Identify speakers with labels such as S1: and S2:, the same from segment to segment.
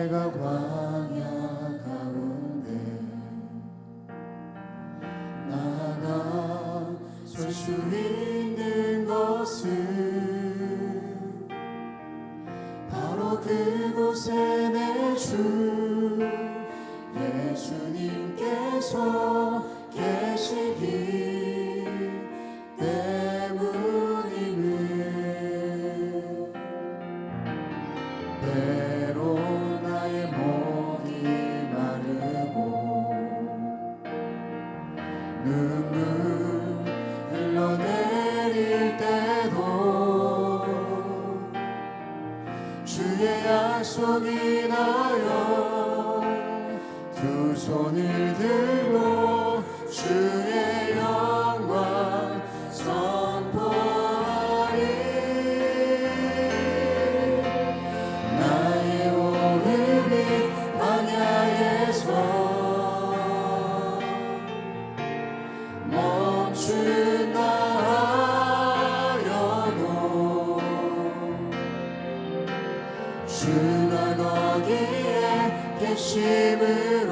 S1: 내가 광야 가운데 나가 설 수 있는 것은 바로 그곳에 내 주 예수님께서 계시기 때문임을. 때론 나의 목이 마르고 눈물 흘러내릴 때도 주의 약속이 나여 두 손을 들고 주의 영광 선포하리. 나의 오늘이 광야에서 멈춘다 하여도 주가 거기에 계심으로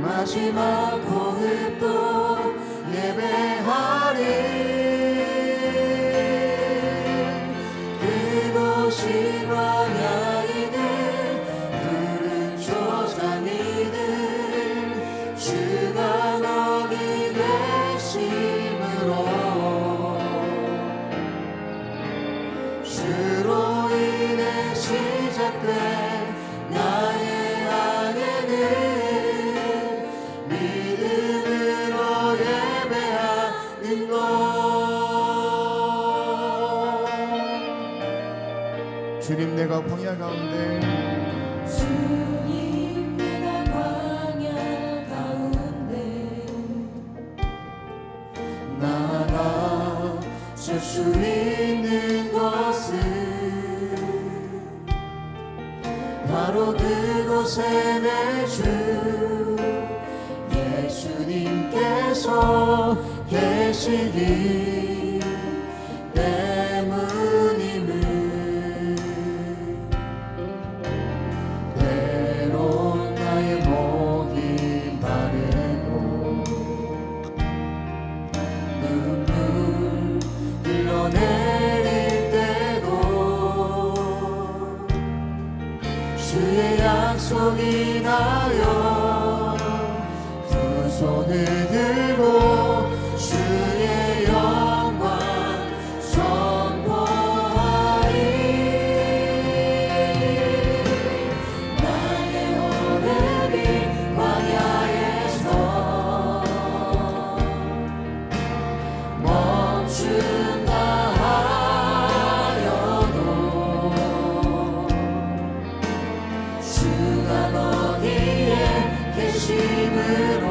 S1: 마지막 호흡도 예배하리. 그곳이 광야이든 푸른 초장이든 주가 거기 계심으로 주로 인해 시작된 나의 안에는 믿음으로 예배하는 것. 주님 내가 광야 가운데
S2: 주님 내가 광야 가운데
S1: 나가 설 수 있는 것은 바로 그곳에 내 주 예수님께서 계시기 때문임을. 때론 나의 목이 마르고 눈물 흘러내릴 때도 주의 약속이 나여 두 손을 들고 주의 영광 선포하리. 나의 오늘이 광야에서 멈춘다 하여도 주가 거기에 계심으로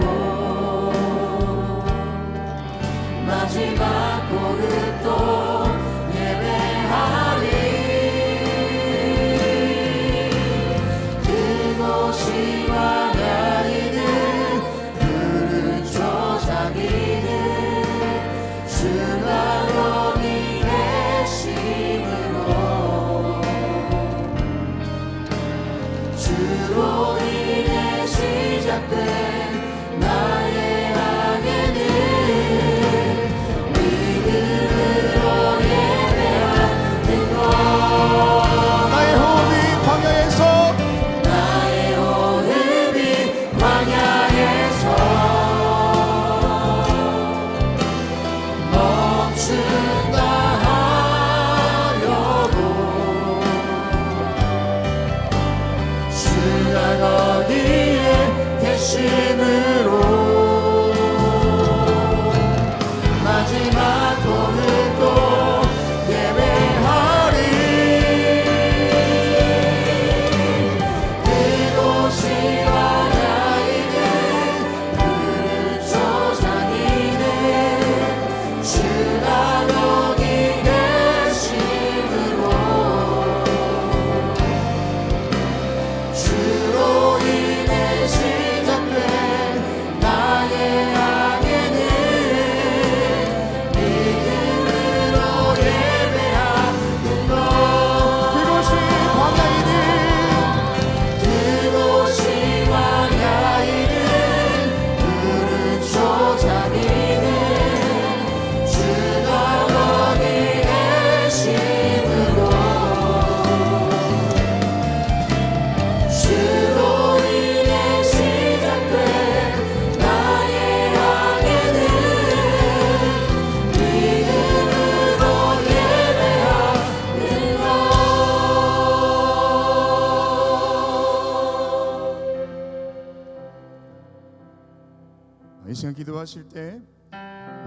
S3: 시간 기도하실 때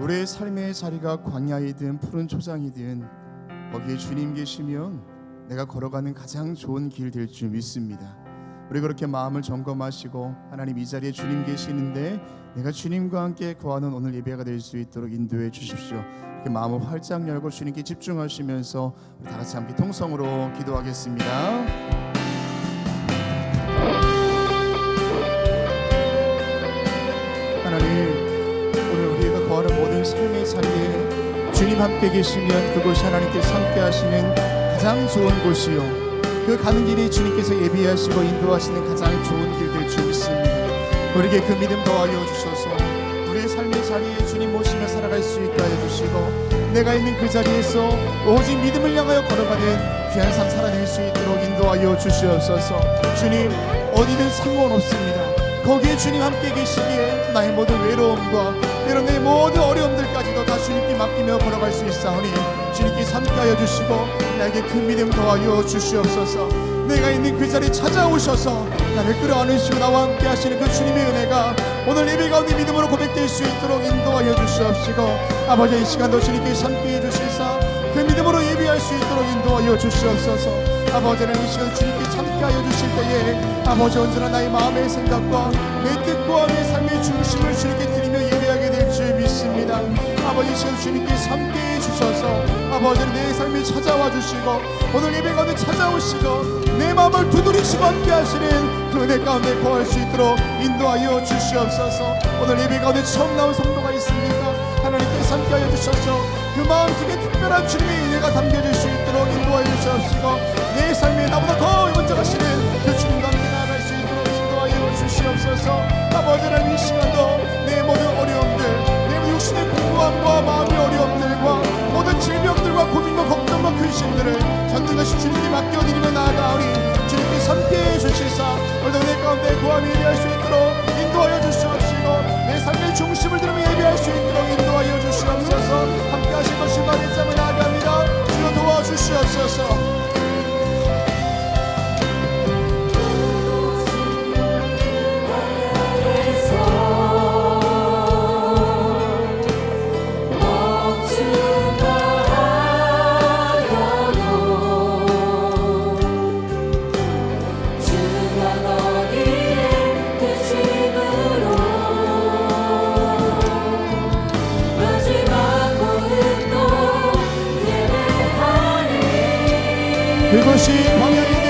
S3: 우리의 삶의 자리가 광야이든 푸른 초장이든 거기에 주님 계시면 내가 걸어가는 가장 좋은 길 될 줄 믿습니다. 우리 그렇게 마음을 점검하시고 하나님 이 자리에 주님 계시는데 내가 주님과 함께 거하는 오늘 예배가 될 수 있도록 인도해 주십시오. 이렇게 마음을 활짝 열고 주님께 집중하시면서 우리 다 같이 함께 통성으로 기도하겠습니다. 하나님, 오늘 우리가 거하는 모든 삶의 자리에 주님 함께 계시면 그곳이 하나님께서 함께 하시는 가장 좋은 곳이요, 그 가는 길이 주님께서 예비하시고 인도하시는 가장 좋은 길 될 줄 믿습니다. 우리에게 그 믿음 더하여 주셔서 우리의 삶의 자리에 주님 모시며 살아갈 수 있게 하여 주시고 내가 있는 그 자리에서 오직 믿음을 향하여 걸어가는 귀한 삶 살아낼 수 있도록 인도하여 주시옵소서. 주님, 어디든 상관없습니다. 거기에 주님 함께 계시기에 나의 모든 외로움과 때론 내 모든 어려움들까지도 다 주님께 맡기며 걸어갈 수 있사오니 주님께 함께하여 주시고 나에게 그 믿음 더하여 주시옵소서. 내가 있는 그 자리에 찾아오셔서 나를 끌어안으시고 나와 함께 하시는 그 주님의 은혜가 오늘 예배 가운데 믿음으로 고백될 수 있도록 인도하여 주시옵시고 아버지, 이 시간도 주님께 함께해 주시사 그 믿음으로 예배할 수 있도록 인도하여 주시옵소서. 아버지는 이 시간 주님께 함께하여 주실 때에 아버지, 언제나 나의 마음의 생각과 내 뜻과 내 삶의 중심을 주님께 드리며 예배하게 될 줄 믿습니다. 아버지, 이 시간 주님께 함께해 주셔서 아버지는 내 삶에 찾아와 주시고 오늘 예배 가운데 찾아오시고 내 마음을 두드리시고 함께 하시는 그 은혜 가운데 거할 수 있도록 인도하여 주시옵소서. 오늘 예배 가운데 처음 나온 성도가 있습니까? 하나님께서 함께하여 주셔서 그 마음속에 특별한 주님의 은혜가 담겨질 수 있도록 인도하여 주시옵시고 내 삶에 나보다 더 먼저 가시는 그 주님과 함께 나아갈 수 있도록 인도하여 주시옵소서. 아버지 하나님, 이 시간도 내 모든 어려움들, 내 육신의 공부함과 마음의 어려움들과 모든 질병들과 고민과 걱정과 근심들을 전부 다시 주님께 맡겨드리며 나아가오니 주님께 함께해 주시사 오늘도 내 가운데 구함이 예배할 수 있도록 인도하여 주시옵시고 내 삶의 중심을 들으며 예배할 수 있도록 인도하여 주시옵소서. 함께 하실 것을 말했자며 나아갑니다. 주여 도와주시옵소서. 그것이 광야이든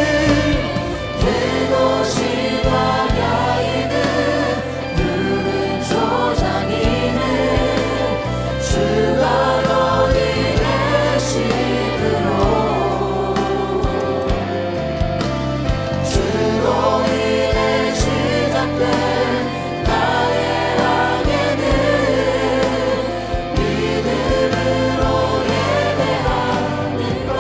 S1: 그곳이 광야이든 푸른 초장이든 주가 너희 계심으로 주로 인해 시작된 나의 항해는 믿음으로 예배하는 것.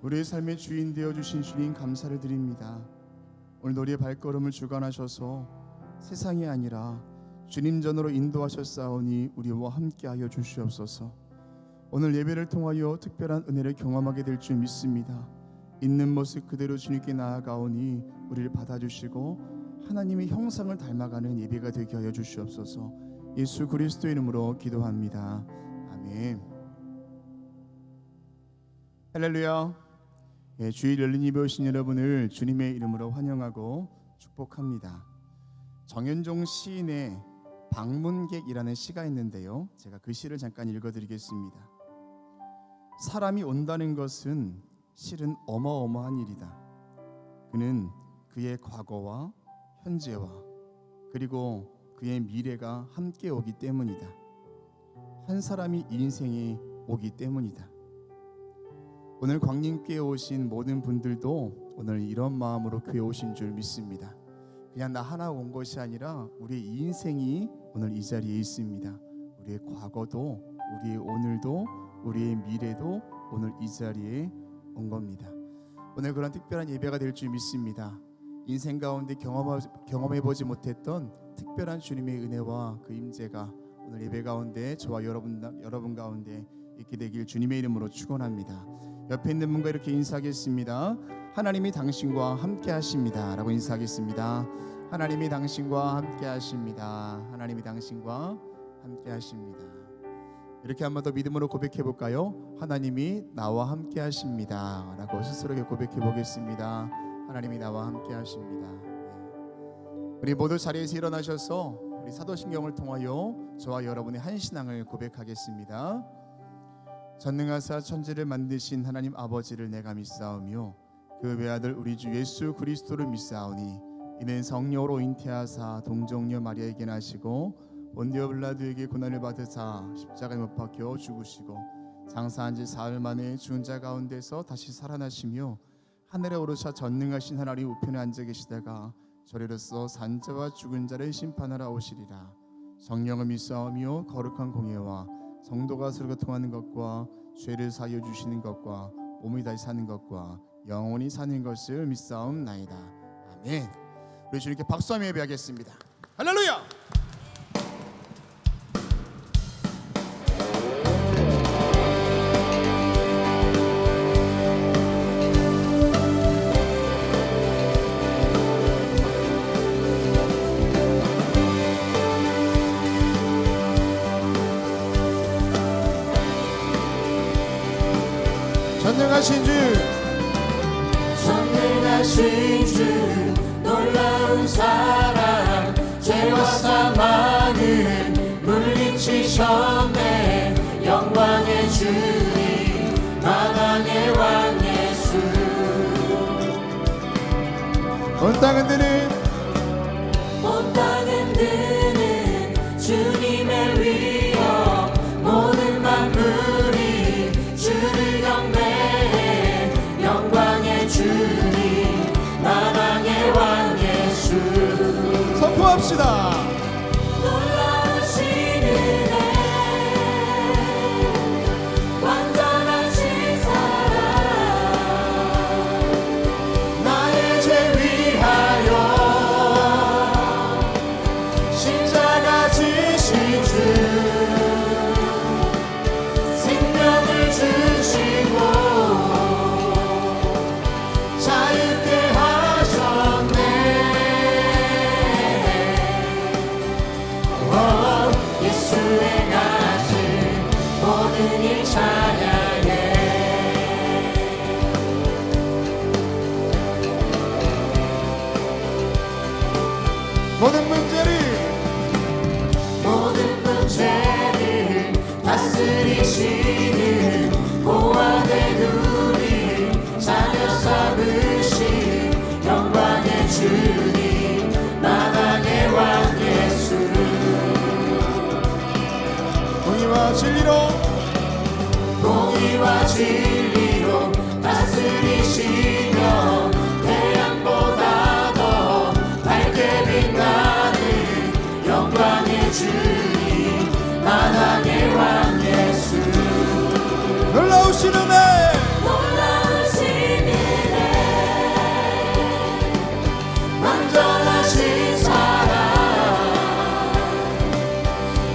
S3: 우리의 삶의 주인 되어주신 주님 감사를 드립니다. 오늘 우리의 발걸음을 주관하셔서 세상이 아니라 주님 전으로 인도하셨사오니 우리와 함께하여 주시옵소서. 오늘 예배를 통하여 특별한 은혜를 경험하게 될 줄 믿습니다. 있는 모습 그대로 주님께 나아가오니 우리를 받아주시고 하나님의 형상을 닮아가는 예배가 되게 하여 주시옵소서. 예수 그리스도의 이름으로 기도합니다. 아멘. 할렐루야. 주일 열린 예배 오신 여러분을 주님의 이름으로 환영하고 축복합니다. 정현종 시인의 방문객이라는 시가 있는데요, 제가 그 시를 잠깐 읽어드리겠습니다. 사람이 온다는 것은 실은 어마어마한 일이다. 그는 그의 과거와 현재와 그리고 그의 미래가 함께 오기 때문이다. 한 사람이 인생에 오기 때문이다. 오늘 광림교회에 오신 모든 분들도 오늘 이런 마음으로 교회에 오신 줄 믿습니다. 그냥 나 하나 온 것이 아니라 우리의 인생이 오늘 이 자리에 있습니다. 우리의 과거도, 우리의 오늘도, 우리의 미래도 오늘 이 자리에 온 겁니다. 오늘 그런 특별한 예배가 될 줄 믿습니다. 인생 가운데 경험해보지 못했던 특별한 주님의 은혜와 그 임재가 오늘 예배 가운데 저와 여러분 가운데 있게 되길 주님의 이름으로 축원합니다. 옆에 있는 분과 이렇게 인사하겠습니다. 하나님이 당신과 함께 하십니다 라고 인사하겠습니다. 하나님이 당신과 함께 하십니다. 하나님이 당신과 함께 하십니다. 이렇게 한 번 더 믿음으로 고백해 볼까요? 하나님이 나와 함께 하십니다 라고 스스로에게 고백해 보겠습니다. 하나님이 나와 함께 하십니다. 우리 모두 자리에서 일어나셔서 우리 사도신경을 통하여 저와 여러분의 한 신앙을 고백하겠습니다. 전능하사 천지를 만드신 하나님 아버지를 내가 믿사오며 그 외아들 우리 주 예수 그리스도를 믿사오니 이는 성령으로 잉태하사 동정녀 마리아에게 나시고 본디오 빌라도에게 고난을 받으사 십자가에 못 박혀 죽으시고 장사한 지 사흘 만에 죽은 자 가운데서 다시 살아나시며 하늘에 오르사 전능하신 하나님 우편에 앉아 계시다가 저리로서 산자와 죽은 자를 심판하러 오시리라. 성령을 믿사오며 거룩한 공예와 성도가 서로 교통하는 것과 죄를 사하여 주시는 것과 몸이 다시 사는 것과 영원히 사는 것을 믿사옵나이다. 아멘. 우리 주님께 박수하며 예배하겠습니다. 할렐루야. 전능하신 주
S1: 전능하신 주 놀라운 사랑 죄와 사망을 물리치셨네. 영광의 주님 만왕의 왕 예수.
S3: 온 땅 흔드는
S1: 주님의 위엄 모든 만물이 주를 경배해. 영광의 주님 만왕의 왕 예수.
S3: 선포합시다.
S1: 놀라우신 은혜 완전하신 사랑 나의 죄 위하여 십자가 지신 주 생명을 주시고 자유케 하셨네. 예수의 가신 모든 일 찬양해.
S3: 모든 문제를
S1: 다스리시는 고아된 우리 자녀 삼으신 영광의 주님 만왕의 왕 예수. 공의와 진리로 다스리시며 태양보다 더 밝게 빛나는 영광의 주님 만왕의 왕 예수.
S3: 놀라우신 은혜
S1: 놀라우신 은혜 완전하신 사랑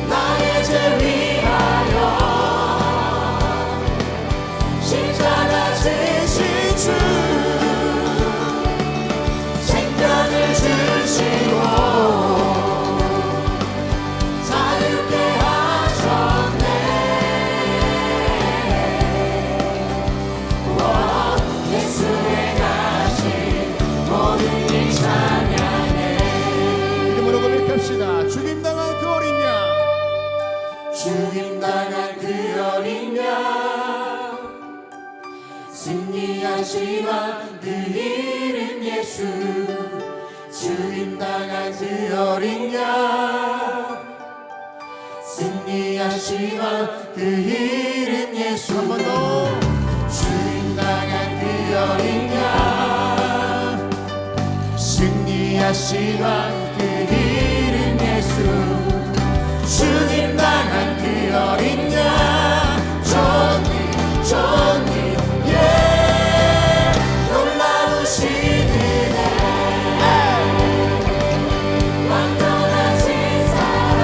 S1: 나의 죄 위하여 십자가 지신 주 생명을 주시고 자유케 하셨네. 예수의 가신 모든 일 찬양해.
S3: 이름으로 고백합시다. 죽임당한 그 어린 양
S1: 죽임당한 그 어린 양 승리하신 왕 그 이름 예수. 죽임당한 그 어린 양 승리하신 왕 그 이름 예수.
S3: 한 번 더.
S1: 죽임당한 그 어린 양 승리하신 왕 그 이름 예수. 죽임당한 그 어린 양 존귀 예 놀라우신 은혜 완전하신 사랑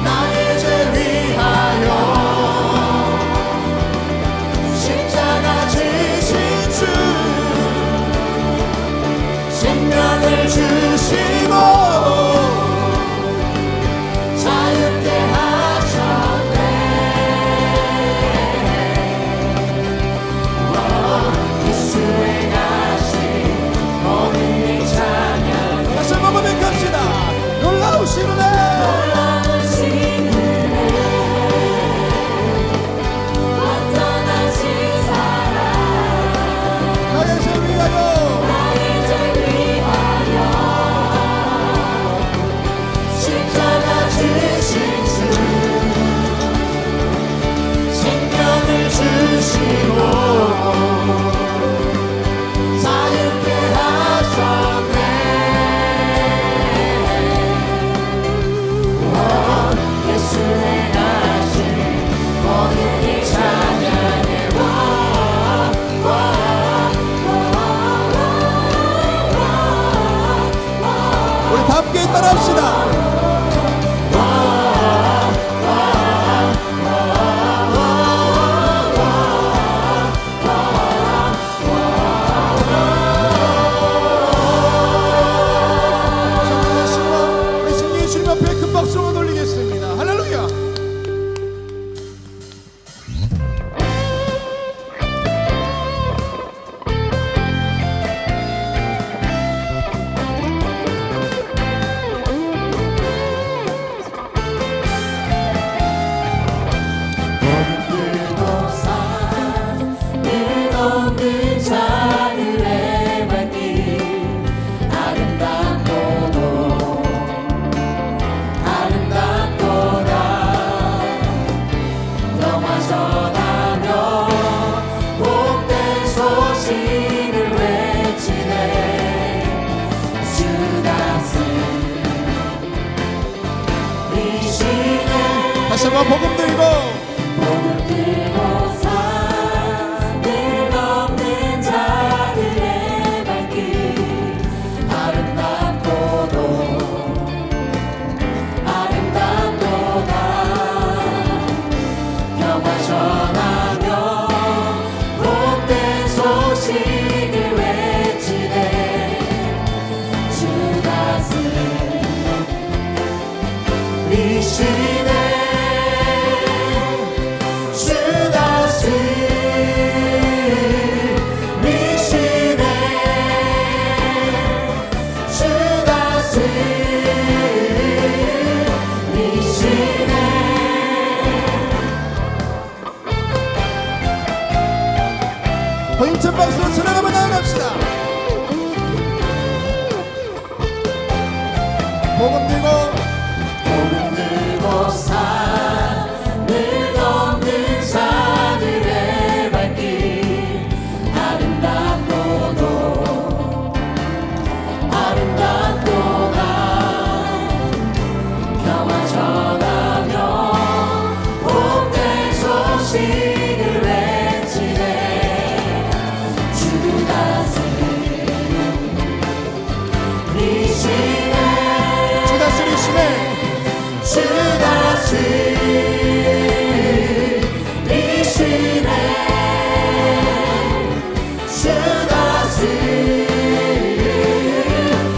S1: 나의 죄 위하여
S3: 다시 한번 복음 들고
S2: 복음 들고 산을 넘는 자들의 발길
S1: 아름답도다 평화 전하며 복된 소식을 외치네 주 다스리시네 주 다스리시네 주 다스리시네
S3: 더 힘찬 박수로 전하가며 나아갑시다. 복음 들고
S1: 산을 넘는 자들의 발길 아름답도다 평화 전하며 복된 소식을 외치네 주 다스리시네
S3: 주 다스리시네
S1: 주 다스리시네 주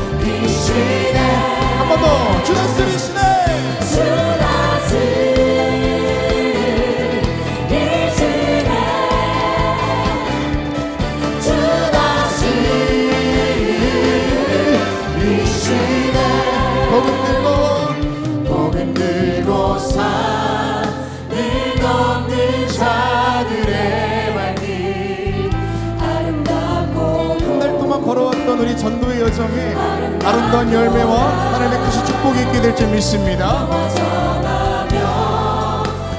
S1: 다스리시네
S3: 한 번 더 주 다스리시네
S1: 주 다스리시네 주 다스리시네
S3: 복음 들고
S1: 복음 들고 산을 넘는 자들의 발길 아름답고
S3: 한 달 동안 걸어왔던 우리 전도의 여정에 아름다운 열매와 하나님의 크신 축복이 있게 될 줄 믿습니다.
S1: 전하며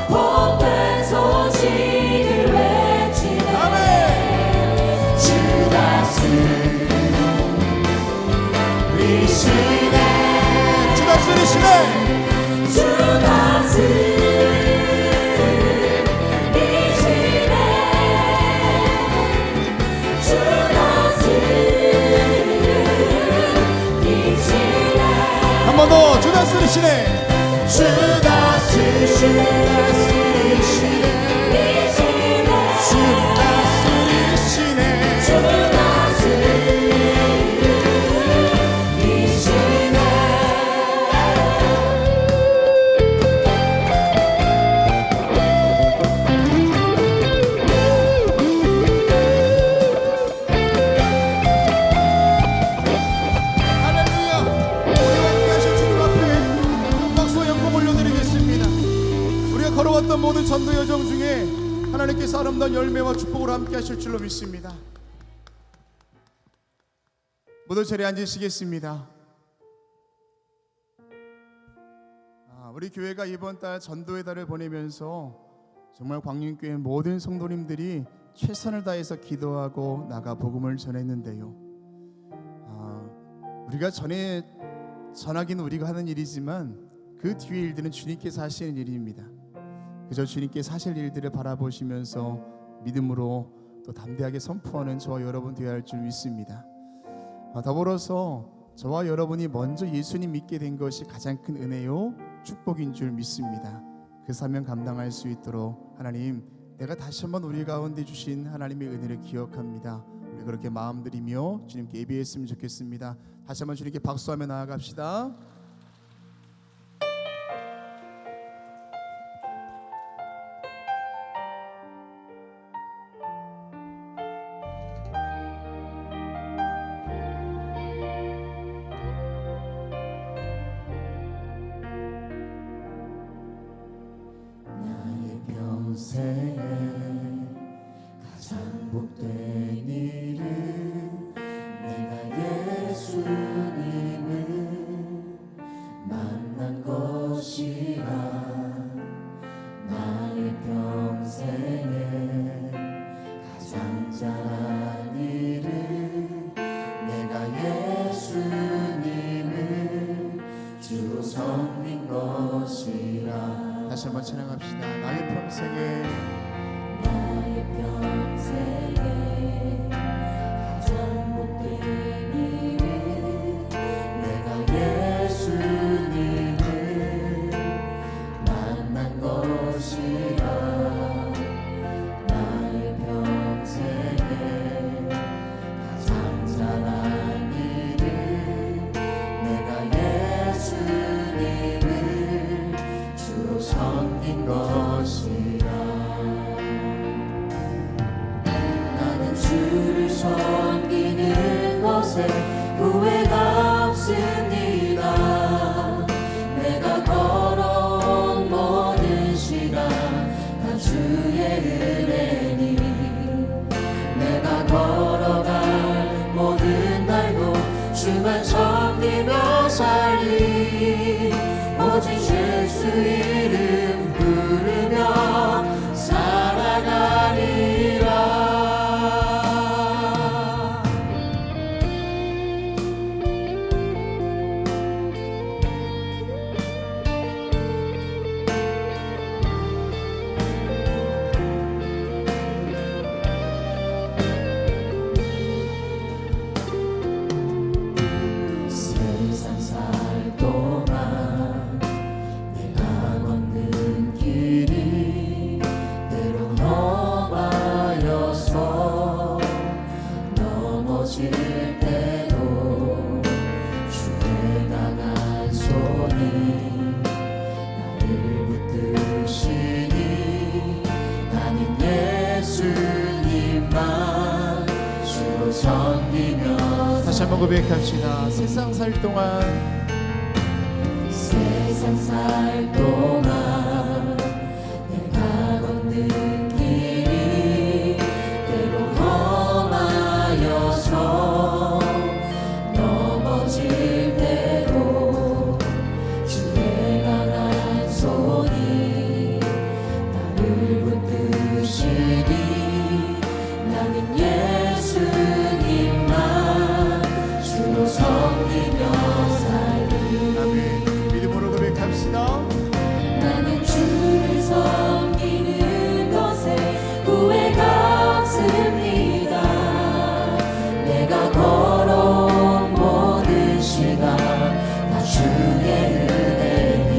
S1: 복된 소식을 외치네
S3: 아멘.
S1: 주 다스리시네
S3: 주 다스리시네
S1: 주 다스리시네 주 다스리시네
S3: 한 번 더 주 다스리시네
S1: 주 다스리시네 주
S3: 다스리시네
S1: 주 다스리시네
S3: 할렐루야. 우리와 함께하신 주님 앞에 박수와 영광 올려드리겠습니다. 우리가 걸어왔던 모든 전도 여정 중에 하나님께서 아름다운 열매와 축복을 함께하실 줄로 믿습니다. 모두 자리에 앉으시겠습니다. 우리 교회가 이번 달 전도의 달을 보내면서 정말 광림교회 모든 성도님들이 최선을 다해서 기도하고 나가 복음을 전했는데요. 우리가 전하기는 우리가 하는 일이지만 그 뒤에 일들은 주님께서 하시는 일입니다. 그저 주님께서 하실 일들을 바라보시면서 믿음으로 또 담대하게 선포하는 저와 여러분 되어야 할 줄 믿습니다. 더불어서 저와 여러분이 먼저 예수님 믿게 된 것이 가장 큰 은혜요 축복인 줄 믿습니다. 그 사명 감당할 수 있도록 하나님, 내가 다시 한번 우리 가운데 주신 하나님의 은혜를 기억합니다. 우리 그렇게 마음들이며 주님께 예배했으면 좋겠습니다. 다시 한번 주님께 박수하며 나아갑시다.
S1: 평생에 가장 복된 일은 내가 예수님을 만난 것이라. 나의 평생에 가장 잘한 일은 내가 예수님을 주로 섬긴 것이라.
S3: 다시 한번 찬양합시다. 나의 평생에
S2: 나의 평생에 가장 복된 일은
S1: 내가 예수님을 만난 것이라. 나의 평생에 가장 잘한 일은 내가 예수님을 주로 섬긴 것이라. 나는 주를 섬기는 것에 후회가 없습니다. 내가 걸어온 모든 시간 다 주의 은혜니. 내가 걸어갈 모든 날도 주만 섬기며 살리. 오직 예수 이름 부르며 살아가리라. 세상 살 동안 내가 걷는 길이 때론 험하여서 넘어질 때도 주의 강한 손이 나를 붙드시니. 나는 예수님만 주로 섬기며
S3: 다시 한번 고백합시다. 세상 살 동안
S1: 세상 살 동안 내가 걷는 길이 때로 험하여서 넘어질 때도 주의 강한 손이 나를 붙드시니. 나는 예수님만 주로 섬기며 살리.
S3: 아멘. 믿음으로 고백합시다.
S1: 나는 주를 섬기는 것에 후회가 없습니다. 내가 걸어온 모든 시간 다 주의 은혜니.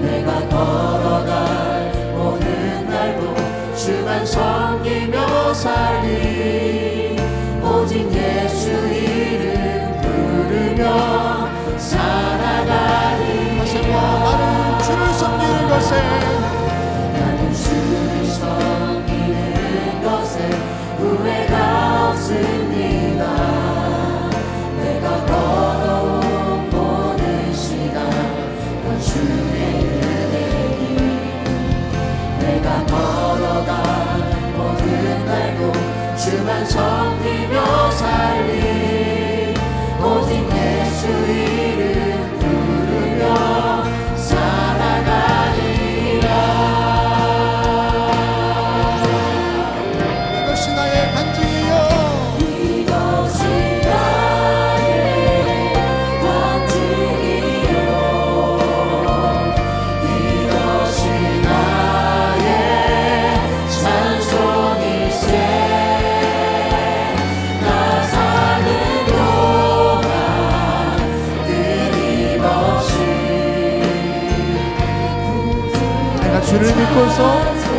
S1: 내가 걸어갈 모든 날도 주만 섬기며 살리. 오직 예수 이름 부르며 살아가리.
S3: 다시 한번 나는 주를 섬기는 것에
S1: 나는 주를 섬기는 것에 후회가 없습니다. 내가 걸어온 모든 시간 다 주의 은혜니. 내가 걸어갈 모든 날도 주만 섬기며 살리. 오직 예수 이름 부르며 살아가리라.
S3: 이것이 나의 간증이요.
S1: 이것이 나의 간증이요. 이것이 나의 찬송일세. 나 사는 동안 끊임없이
S3: 내가 주를 믿고서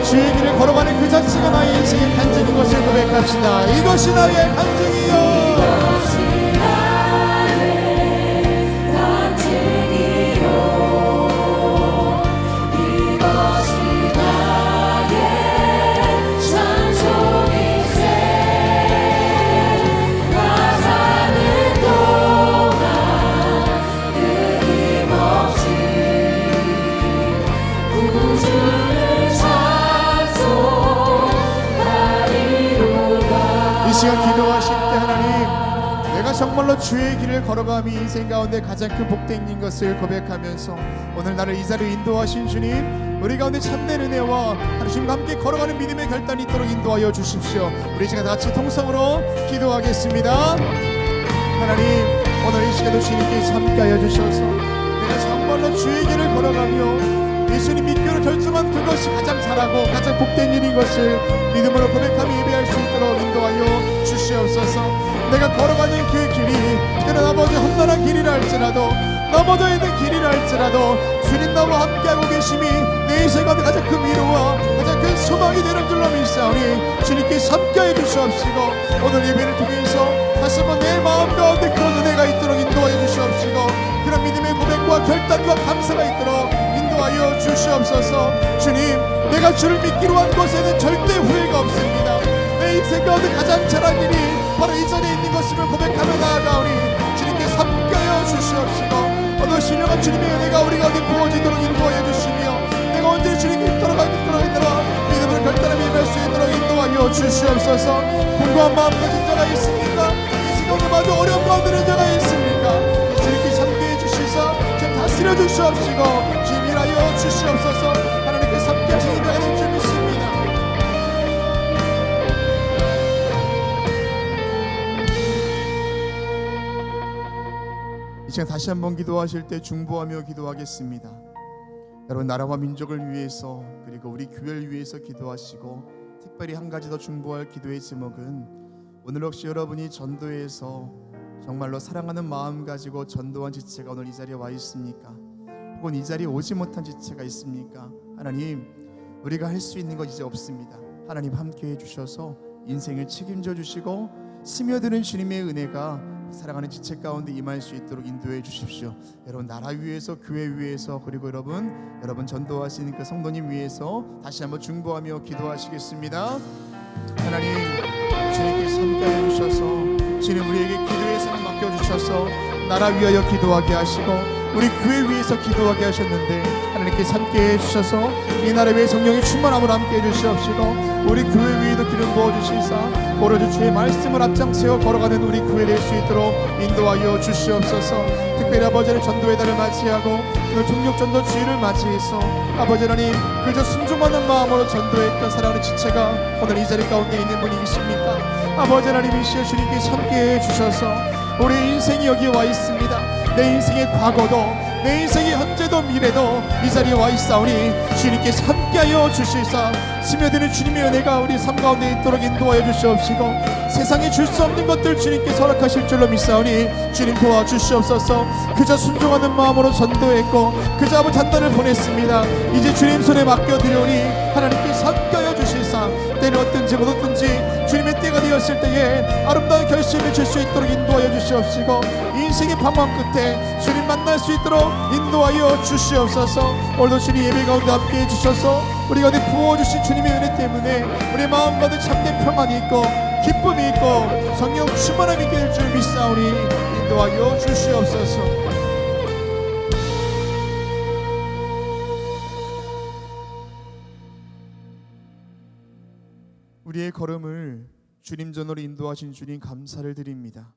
S3: 주의 길을 걸어가는 그 자체가 나의 인생의 간증인 것을 고백합시다. 이것이 나의 간증이요.
S1: 이것이 나의 간증이요. 이것이 나의 찬송일세. 나 사는 동안 끊임없이 구주를 찬송하리로다.
S3: 이 시간 기도하실 때 하나님, 내가 정말로 주의 길을 걸어가며 인생 가운데 가장 큰 복된 것을 고백하면서 오늘 나를 이 자리에 인도하신 주님, 우리 가운데 참된 은혜와 하나님과 함께 걸어가는 믿음의 결단이 있도록 인도하여 주십시오. 우리 시간 다 같이 통성으로 기도하겠습니다. 하나님, 오늘 이 시간도 주님께서 함께하여 주셔서 내가 정말로 주의 길을 걸어가며 이 예수님 믿기로 결정한 그것이 가장 잘하고 가장 복된 일인 것을 믿음으로 고백하며 예배할 수 있도록 인도하여 주시옵소서. 내가 걸어가는 그 길이 때론 아버지 험난한 길이라 할지라도 넘어져야 되는 길이라 할지라도 주님 나와 함께하고 계심이 내 인생 가운데 가장 큰 위로와 가장 큰 소망이 되는 줄로 믿사오니 주님께서 함께해 주시옵시고 오늘 예배를 통해서 다시 한번 내 마음 가운데 그런 은혜가 있도록 인도하여 주시옵시고 그런 믿음의 고백과 결단과 감사가 있도록 인도하여 주시옵소서. 주님, 내가 주를 믿기로 한 것에는 절대 후회가 없습니다. 내 인생 가운데 가장 잘한 일이 바로 이 자리에 있는 것임을 고백하며 나아가오니 주님께서 함께하여 주시옵시고 오늘 신령한 주님의 은혜가 우리 가운데 부어지도록 인도하여 주시며 내가 언제 주님께 돌아가겠도록 믿음으로 결단하며 예배할 수 있도록 인도하여 주시옵소서. 공고한 마음 가진 자가 있습니까? 이 시간에 마주 어려운 가운데 있는 자가 있습니까? 주님께서 함께해 주시사 좀 다스려 주시옵시고 주님 일하여 주시옵소서. 하나님께서 함께하신 예배가 될 줄 믿습니다. 이 시간 다시 한번 기도하실 때 중보하며 기도하겠습니다. 여러분, 나라와 민족을 위해서 그리고 우리 교회를 위해서 기도하시고 특별히 한 가지 더 중보할 기도의 제목은 오늘 혹시 여러분이 전도에서 정말로 사랑하는 마음 가지고 전도한 지체가 오늘 이 자리에 와 있습니까? 혹은 이 자리에 오지 못한 지체가 있습니까? 하나님, 우리가 할 수 있는 것 이제 없습니다. 하나님 함께해 주셔서 인생을 책임져 주시고 스며드는 주님의 은혜가 사랑하는 지체 가운데 임할 수 있도록 인도해 주십시오. 여러분, 나라 위에서 교회 위에서 그리고 여러분 전도하시는 그 성도님 위해서 다시 한번 중보하며 기도하시겠습니다. 하나님, 주님께서 함께해 주셔서 주님 우리에게 기도의 삶을 맡겨주셔서 나라 위하여 기도하게 하시고 우리 교회 위해서 기도하게 하셨는데 하나님께서 함께해 주셔서 이 나라 위에 성령의 충만함을 함께해 주시옵시고 우리 교회 위에도 기름 부어주시사 오로지 주의 말씀을 앞장세워 걸어가는 우리 교회 될 수 있도록 인도하여 주시옵소서. 특별히 아버지를 전도의 달을 맞이하고 오늘 총력전도 주일을 맞이해서 아버지 하나님 그저 순종하는 마음으로 전도했던 사랑하는 지체가 오늘 이 자리 가운데 있는 분이 계십니까? 아버지 하나님 이 시에 주님께서 함께해 주셔서 우리 인생이 여기에 와 있습니다. 내 인생의 과거도 내 인생의 현재도 미래도 이 자리에 와 있사오니 주님께서 함께하여 주시사 스며드는 주님의 은혜가 우리 삶 가운데 있도록 인도하여 주시옵시고 세상에 줄 수 없는 것들 주님께서 허락하실 줄로 믿사오니 주님 도와주시옵소서. 그저 순종하는 마음으로 전도했고 그저 아버지 단단을 보냈습니다. 이제 주님 손에 맡겨드리오니 하나님께서 함께하여 주시사 때는 어떤지 못 어떤지 주님의 때가 되었을 때에 아름다운 결심을 줄 수 있도록 인도하여 주시옵시고 인생의 방황 끝에 주님 만날 수 있도록 인도하여 주시옵소서. 오늘도 주님 예배 가운데 함께해 주셔서 우리 가운데 부어주신 주님의 은혜 때문에 우리 마음 가운데 참된 평안이 있고 기쁨이 있고 성령 충만함이 있게 될 줄 믿사오니 인도하여 주시옵소서. 우리의 걸음을 주님 전으로 인도하신 주님 감사를 드립니다.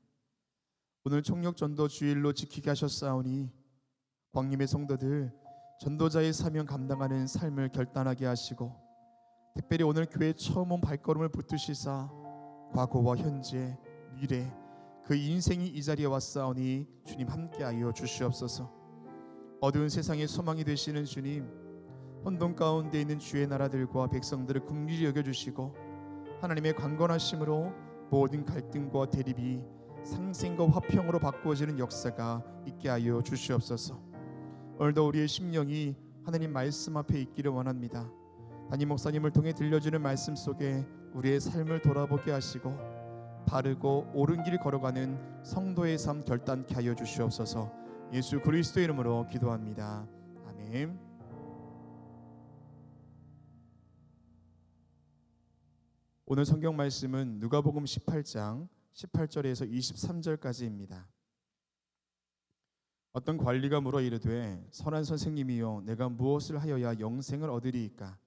S3: 오늘 총력전도 주일로 지키게 하셨사오니 광림의 성도들 전도자의 사명 감당하는 삶을 결단하게 하시고 특별히 오늘 교회 처음 온 발걸음을 붙드시사 과거와 현재 미래 그 인생이 이 자리에 왔사오니 주님 함께하여 주시옵소서. 어두운 세상의 소망이 되시는 주님, 혼돈 가운데 있는 주의 나라들과 백성들을 긍휼히 여겨주시고 하나님의 강건하심으로 모든 갈등과 대립이 상생과 화평으로 바꾸어지는 역사가 있게 하여 주시옵소서. 오늘도 우리의 심령이 하나님 말씀 앞에 있기를 원합니다. 담임 목사님을 통해 들려주는 말씀 속에 우리의 삶을 돌아보게 하시고 바르고 옳은 길 걸어가는 성도의 삶 결단케 하여 주시옵소서. 예수 그리스도의 이름으로 기도합니다. 아멘. 오늘 성경 말씀은 누가복음 18장 18절에서 23절까지입니다. 어떤 관리가 물어 이르되 선한 선생님이여 내가 무엇을 하여야 영생을 얻으리이까?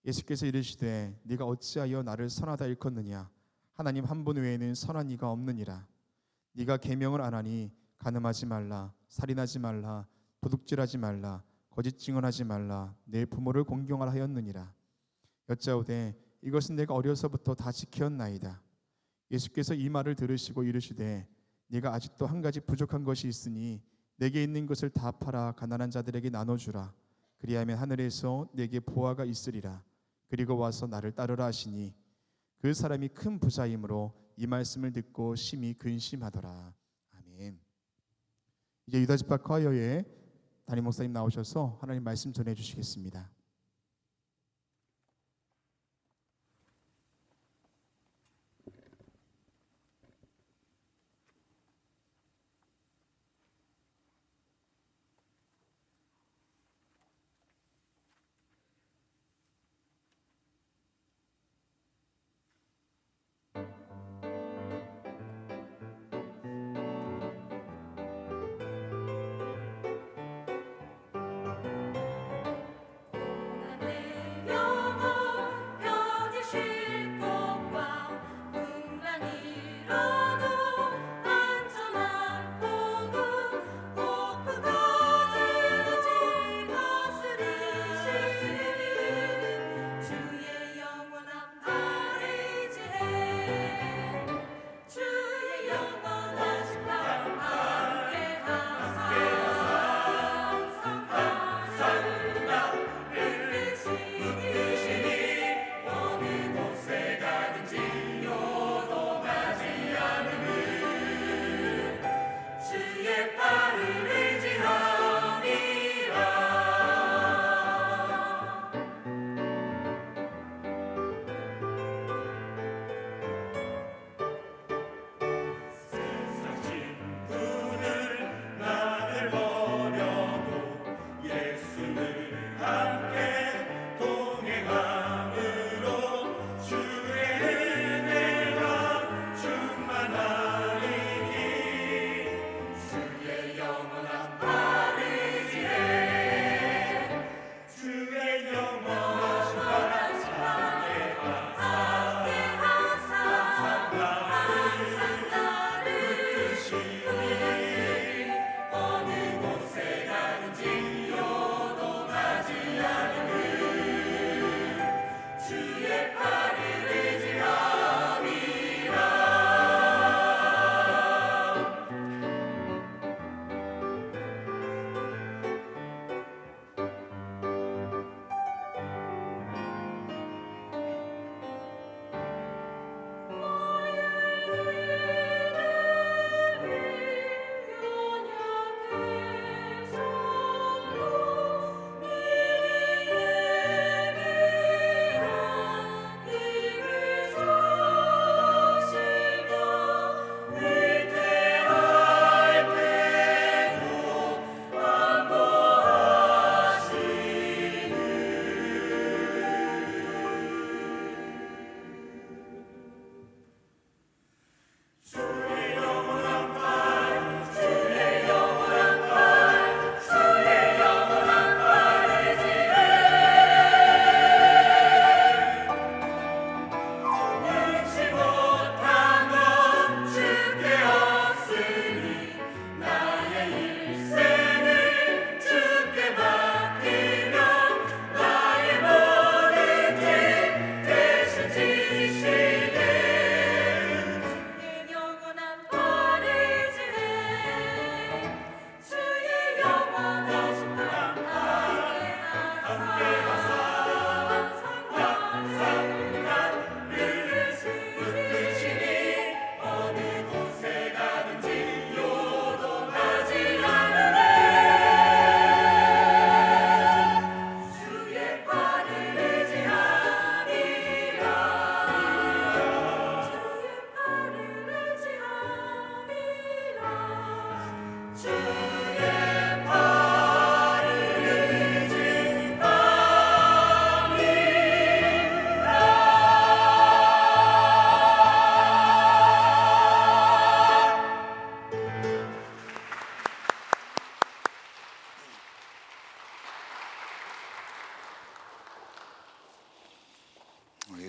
S3: 예수께서 이르시되 네가 어찌하여 나를 선하다 일컫느냐? 하나님 한 분 외에는 선한 이가 없느니라. 네가 계명을 안 하니 간음하지 말라, 살인하지 말라, 도둑질하지 말라, 거짓 증언하지 말라, 내 부모를 공경하라 하였느니라. 여짜오되 이것은 내가 어려서부터 다 지켰나이다. 예수께서 이 말을 들으시고 이르시되 네가 아직도 한 가지 부족한 것이 있으니 내게 있는 것을 다 팔아 가난한 자들에게 나눠주라. 그리하면 하늘에서 내게 보화가 있으리라. 그리고 와서 나를 따르라 하시니 그 사람이 큰 부자이므로 이 말씀을 듣고 심히 근심하더라. 아멘. 이제 유다지파 콰이어의 담임 목사님 나오셔서 하나님 말씀 전해 주시겠습니다.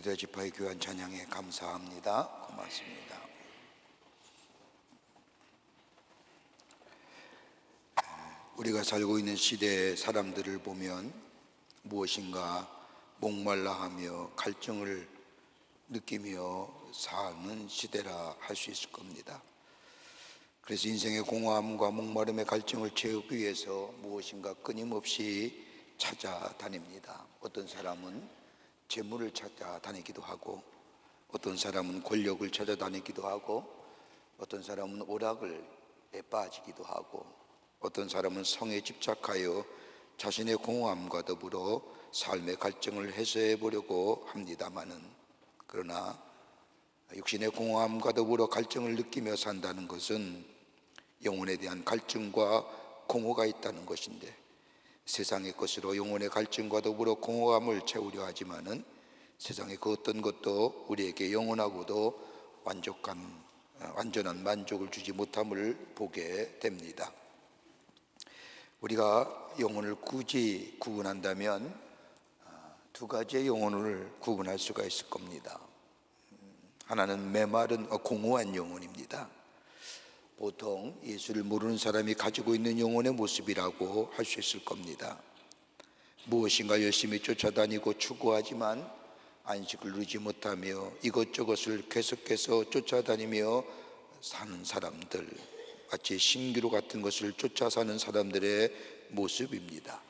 S4: 유다지파의 귀한 찬양에 감사합니다. 고맙습니다. 우리가 살고 있는 시대의 사람들을 보면 무엇인가 목말라하며 갈증을 느끼며 사는 시대라 할 수 있을 겁니다. 그래서 인생의 공허함과 목마름의 갈증을 채우기 위해서 무엇인가 끊임없이 찾아다닙니다. 어떤 사람은 재물을 찾아다니기도 하고, 어떤 사람은 권력을 찾아다니기도 하고, 어떤 사람은 오락을에 빠지기도 하고, 어떤 사람은 성에 집착하여 자신의 공허함과 더불어 삶의 갈증을 해소해 보려고 합니다마는, 그러나 육신의 공허함과 더불어 갈증을 느끼며 산다는 것은 영혼에 대한 갈증과 공허가 있다는 것인데, 세상의 것으로 영혼의 갈증과 더불어 공허함을 채우려 하지만은 세상의 그 어떤 것도 우리에게 영원하고도 완전한 만족을 주지 못함을 보게 됩니다. 우리가 영혼을 굳이 구분한다면 두 가지의 영혼을 구분할 수가 있을 겁니다. 하나는 메마른 공허한 영혼입니다. 보통 예수를 모르는 사람이 가지고 있는 영혼의 모습이라고 할 수 있을 겁니다. 무엇인가 열심히 쫓아다니고 추구하지만 안식을 누리지 못하며 이것저것을 계속해서 쫓아다니며 사는 사람들, 마치 신기루 같은 것을 쫓아 사는 사람들의 모습입니다.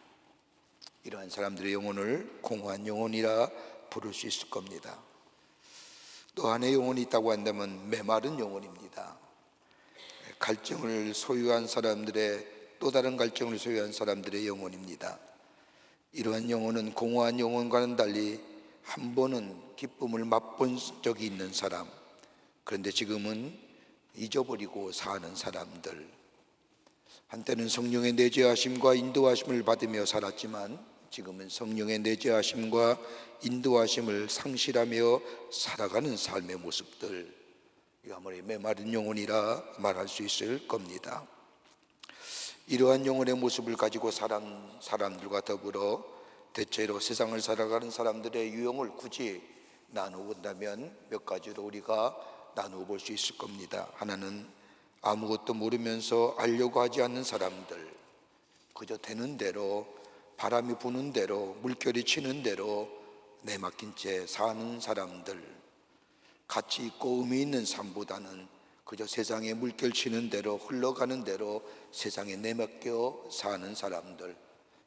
S4: 이러한 사람들의 영혼을 공허한 영혼이라 부를 수 있을 겁니다. 또 하나의 영혼이 있다고 한다면 메마른 영혼입니다. 갈증을 소유한 사람들의, 또 다른 갈증을 소유한 사람들의 영혼입니다. 이러한 영혼은 공허한 영혼과는 달리 한 번은 기쁨을 맛본 적이 있는 사람, 그런데 지금은 잊어버리고 사는 사람들, 한때는 성령의 내재하심과 인도하심을 받으며 살았지만 지금은 성령의 내재하심과 인도하심을 상실하며 살아가는 삶의 모습들, 이야말로 메마른 영혼이라 말할 수 있을 겁니다. 이러한 영혼의 모습을 가지고 살아가는 사람들과 더불어 대체로 세상을 살아가는 사람들의 유형을 굳이 나누본다면 몇 가지로 우리가 나누어 볼 수 있을 겁니다. 하나는 아무것도 모르면서 알려고 하지 않는 사람들, 그저 되는 대로, 바람이 부는 대로, 물결이 치는 대로 내맡긴 채 사는 사람들, 가치 있고 의미 있는 삶보다는 그저 세상에 물결 치는 대로, 흘러가는 대로 세상에 내맡겨 사는 사람들,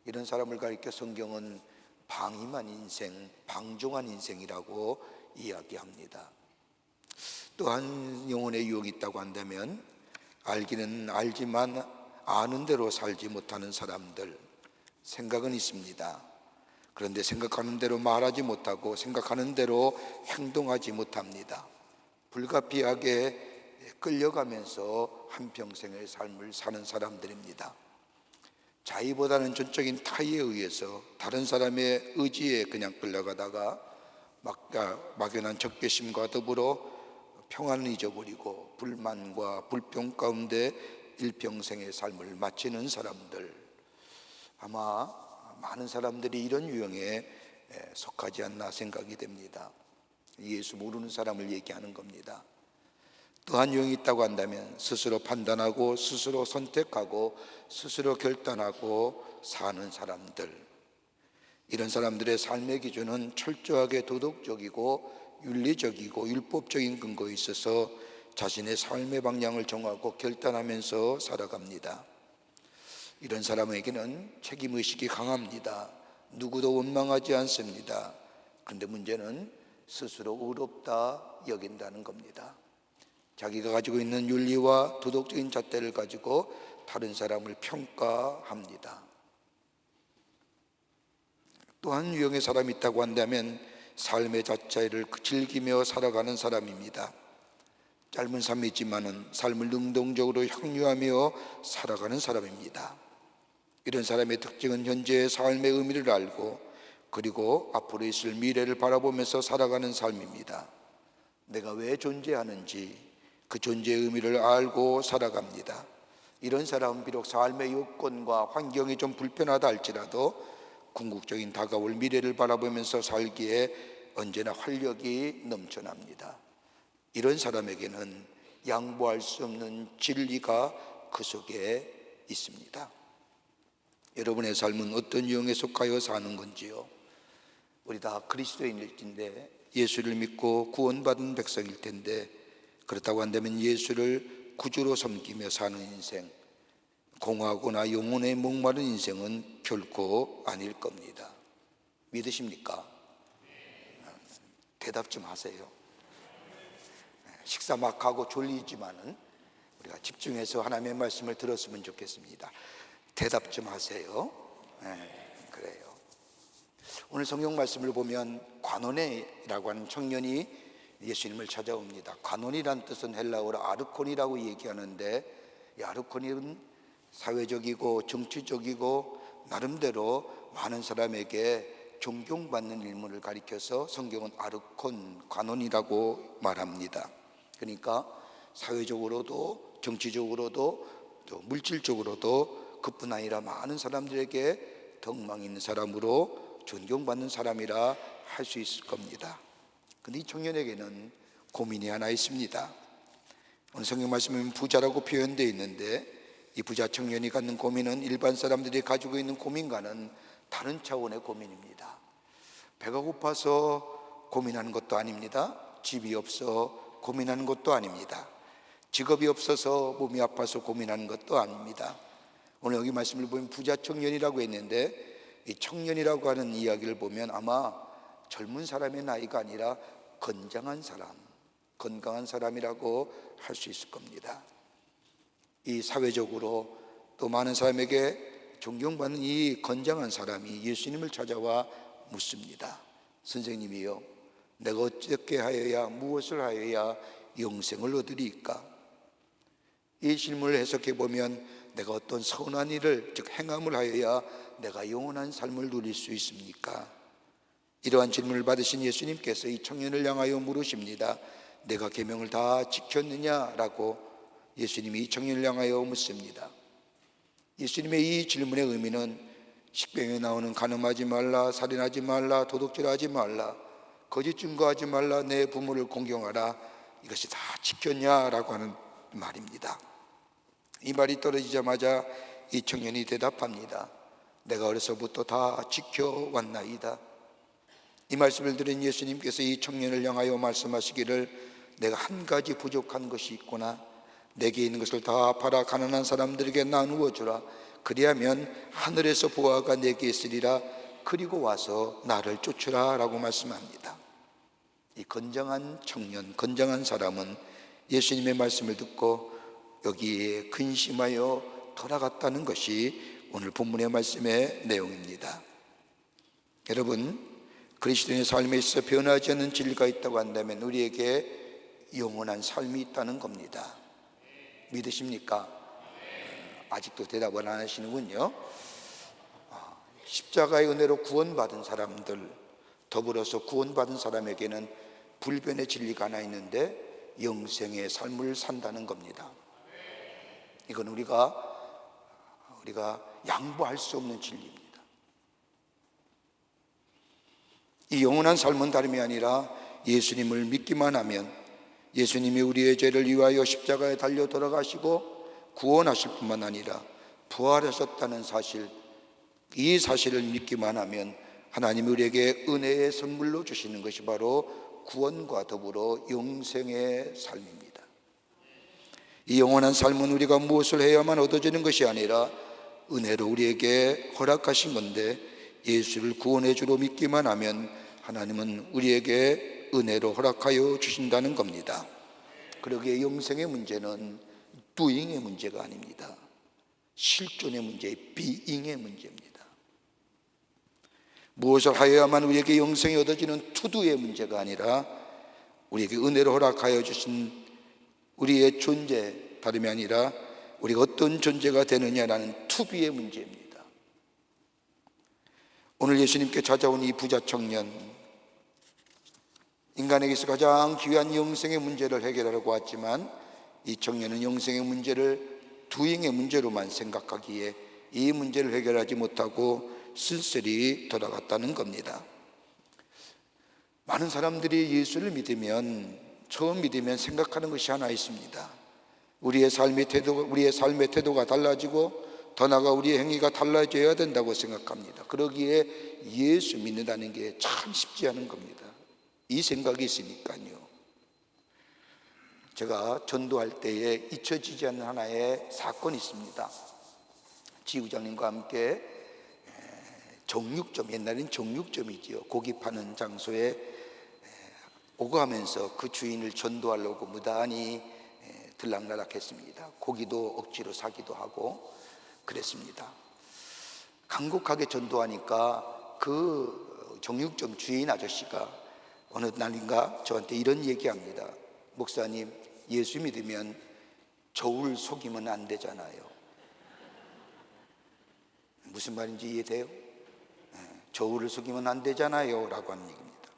S4: 이런 사람을 가리켜 성경은 방임한 인생, 방종한 인생이라고 이야기합니다. 또한 영혼의 유혹이 있다고 한다면 알기는 알지만 아는 대로 살지 못하는 사람들, 생각은 있습니다. 그런데 생각하는 대로 말하지 못하고 생각하는 대로 행동하지 못합니다. 불가피하게 끌려가면서 한평생의 삶을 사는 사람들입니다. 자의보다는 전적인 타의에 의해서 다른 사람의 의지에 그냥 끌려가다가 막연한 적개심과 더불어 평안을 잊어버리고 불만과 불평 가운데 일평생의 삶을 마치는 사람들, 아마 많은 사람들이 이런 유형에 속하지 않나 생각이 됩니다. 예수 모르는 사람을 얘기하는 겁니다. 또한 유형이 있다고 한다면 스스로 판단하고 스스로 선택하고 스스로 결단하고 사는 사람들, 이런 사람들의 삶의 기준은 철저하게 도덕적이고 윤리적이고 율법적인 근거에 있어서 자신의 삶의 방향을 정하고 결단하면서 살아갑니다. 이런 사람에게는 책임의식이 강합니다. 누구도 원망하지 않습니다. 그런데 문제는 스스로 의롭다 여긴다는 겁니다. 자기가 가지고 있는 윤리와 도덕적인 잣대를 가지고 다른 사람을 평가합니다. 또한 유형의 사람이 있다고 한다면 삶의 자체를 즐기며 살아가는 사람입니다. 짧은 삶이지만은 삶을 능동적으로 향유하며 살아가는 사람입니다. 이런 사람의 특징은 현재의 삶의 의미를 알고 그리고 앞으로 있을 미래를 바라보면서 살아가는 삶입니다. 내가 왜 존재하는지 그 존재의 의미를 알고 살아갑니다. 이런 사람은 비록 삶의 요건과 환경이 좀 불편하다 할지라도 궁극적인 다가올 미래를 바라보면서 살기에 언제나 활력이 넘쳐납니다. 이런 사람에게는 양보할 수 없는 진리가 그 속에 있습니다. 여러분의 삶은 어떤 유형에 속하여 사는 건지요? 우리 다 그리스도인일진데 예수를 믿고 구원받은 백성일 텐데, 그렇다고 한다면 예수를 구주로 섬기며 사는 인생, 공허하거나 영혼에 목마른 인생은 결코 아닐 겁니다. 믿으십니까? 대답 좀 하세요. 식사 막 하고 졸리지만은 우리가 집중해서 하나님의 말씀을 들었으면 좋겠습니다. 대답 좀 하세요. 그래요. 오늘 성경 말씀을 보면 관원이라고 하는 청년이 예수님을 찾아옵니다. 관원이란 뜻은 헬라어로 아르콘이라고 얘기하는데, 이 아르콘은 사회적이고 정치적이고 나름대로 많은 사람에게 존경받는 인물을 가리켜서 성경은 아르콘, 관원이라고 말합니다. 그러니까 사회적으로도 정치적으로도 또 물질적으로도 그뿐 아니라 많은 사람들에게 덕망 있는 사람으로 존경받는 사람이라 할 수 있을 겁니다. 근데 이 청년에게는 고민이 하나 있습니다. 오늘 성경 말씀에 부자라고 표현되어 있는데, 이 부자 청년이 갖는 고민은 일반 사람들이 가지고 있는 고민과는 다른 차원의 고민입니다. 배가 고파서 고민하는 것도 아닙니다. 집이 없어 고민하는 것도 아닙니다. 직업이 없어서 몸이 아파서 고민하는 것도 아닙니다. 오늘 여기 말씀을 보면 부자 청년이라고 했는데, 이 청년이라고 하는 이야기를 보면 아마 젊은 사람의 나이가 아니라 건장한 사람, 건강한 사람이라고 할 수 있을 겁니다. 이 사회적으로 또 많은 사람에게 존경받는 이 건장한 사람이 예수님을 찾아와 묻습니다. 선생님이요, 내가 어떻게 하여야, 무엇을 하여야 영생을 얻으리까? 이 질문을 해석해 보면 내가 어떤 선한 일을, 즉 행함을 하여야 내가 영원한 삶을 누릴 수 있습니까? 이러한 질문을 받으신 예수님께서 이 청년을 향하여 물으십니다. 내가 계명을 다 지켰느냐라고 예수님이 이 청년을 향하여 묻습니다. 예수님의 이 질문의 의미는 식병에 나오는 간음하지 말라, 살인하지 말라, 도둑질하지 말라, 거짓 증거하지 말라, 내 부모를 공경하라, 이것이 다 지켰냐라고 하는 말입니다. 이 말이 떨어지자마자 이 청년이 대답합니다. 내가 어려서부터 다 지켜왔나이다. 이 말씀을 들은 예수님께서 이 청년을 향하여 말씀하시기를, 내가 한 가지 부족한 것이 있구나. 내게 있는 것을 다 팔아 가난한 사람들에게 나누어 주라. 그리하면 하늘에서 보화가 내게 있으리라. 그리고 와서 나를 쫓으라 라고 말씀합니다. 이 건장한 청년, 건장한 사람은 예수님의 말씀을 듣고 여기에 근심하여 돌아갔다는 것이 오늘 본문의 말씀의 내용입니다. 여러분, 그리스도인의 삶에 있어 변하지 않는 진리가 있다고 한다면 우리에게 영원한 삶이 있다는 겁니다. 믿으십니까? 아직도 대답을 안 하시는군요. 십자가의 은혜로 구원받은 사람들, 더불어서 구원받은 사람에게는 불변의 진리가 하나 있는데 영생의 삶을 산다는 겁니다. 이건 우리가 양보할 수 없는 진리입니다. 이 영원한 삶은 다름이 아니라 예수님을 믿기만 하면, 예수님이 우리의 죄를 위하여 십자가에 달려 돌아가시고 구원하실 뿐만 아니라 부활하셨다는 사실, 이 사실을 믿기만 하면 하나님이 우리에게 은혜의 선물로 주시는 것이 바로 구원과 더불어 영생의 삶입니다. 이 영원한 삶은 우리가 무엇을 해야만 얻어지는 것이 아니라 은혜로 우리에게 허락하신 건데, 예수를 구원의 주로 믿기만 하면 하나님은 우리에게 은혜로 허락하여 주신다는 겁니다. 그러기에 영생의 문제는 doing의 문제가 아닙니다. 실존의 문제, being의 문제입니다. 무엇을 하여야만 우리에게 영생이 얻어지는 to do의 문제가 아니라 우리에게 은혜로 허락하여 주신 우리의 존재, 다름이 아니라 우리가 어떤 존재가 되느냐라는 to be의 문제입니다. 오늘 예수님께 찾아온 이 부자 청년, 인간에게서 가장 귀한 영생의 문제를 해결하려고 왔지만 이 청년은 영생의 문제를 doing의 문제로만 생각하기에 이 문제를 해결하지 못하고 쓸쓸히 돌아갔다는 겁니다. 많은 사람들이 예수를 믿으면, 처음 믿으면 생각하는 것이 하나 있습니다. 우리의 삶의 태도가 달라지고 더 나아가 우리의 행위가 달라져야 된다고 생각합니다. 그러기에 예수 믿는다는 게 참 쉽지 않은 겁니다. 이 생각이 있으니까요. 제가 전도할 때에 잊혀지지 않는 하나의 사건이 있습니다. 지부장님과 함께 정육점, 옛날엔 정육점이지요, 고기 파는 장소에 오고 가면서 그 주인을 전도하려고 무단히 들락날락했습니다. 고기도 억지로 사기도 하고 그랬습니다. 간곡하게 전도하니까 그 정육점 주인 아저씨가 어느 날인가 저한테 이런 얘기합니다. 목사님, 예수 믿으면 저울 속이면 안 되잖아요. 무슨 말인지 이해돼요? 저울을 속이면 안 되잖아요 라고 하는 얘기입니다.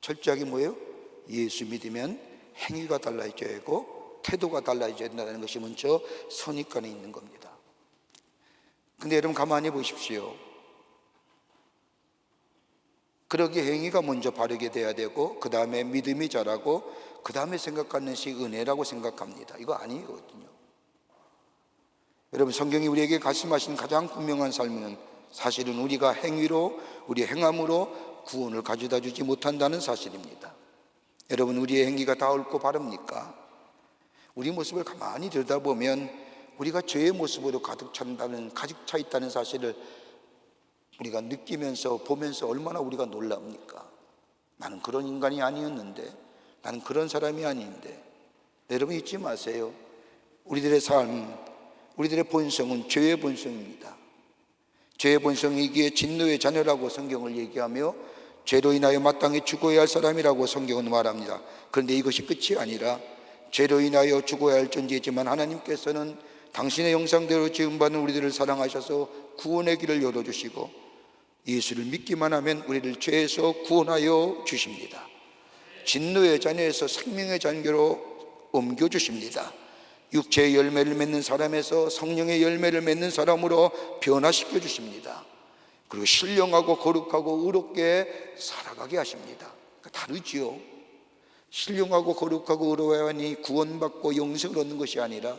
S4: 철저하게 뭐예요? 예수 믿으면 행위가 달라져야 되고 태도가 달라져야 된다는 것이 먼저 선입관에 있는 겁니다. 근데 여러분 가만히 보십시오. 그러기에 행위가 먼저 바르게 돼야 되고 그 다음에 믿음이 자라고 그 다음에 생각하는 것이 은혜라고 생각합니다. 이거 아니거든요. 여러분, 성경이 우리에게 말씀하신 가장 분명한 삶은 사실은 우리가 행위로, 우리 행함으로 구원을 가져다 주지 못한다는 사실입니다. 여러분, 우리의 행위가 다 옳고 바릅니까? 우리 모습을 가만히 들여다보면 우리가 죄의 모습으로 가득 차 있다는 사실을 우리가 느끼면서 보면서 얼마나 우리가 놀랍니까? 나는 그런 인간이 아니었는데, 나는 그런 사람이 아닌데. 여러분, 잊지 마세요. 우리들의 삶, 우리들의 본성은 죄의 본성입니다. 죄의 본성이기에 진노의 자녀라고 성경을 얘기하며 죄로 인하여 마땅히 죽어야 할 사람이라고 성경은 말합니다. 그런데 이것이 끝이 아니라 죄로 인하여 죽어야 할 존재이지만 하나님께서는 당신의 형상대로 지음받은 우리들을 사랑하셔서 구원의 길을 열어주시고 예수를 믿기만 하면 우리를 죄에서 구원하여 주십니다. 진노의 자녀에서 생명의 자녀로 옮겨주십니다. 육체의 열매를 맺는 사람에서 성령의 열매를 맺는 사람으로 변화시켜 주십니다. 그리고 신령하고 거룩하고 의롭게 살아가게 하십니다. 다르지요. 신령하고 거룩하고 의로워야 하니 구원받고 영생을 얻는 것이 아니라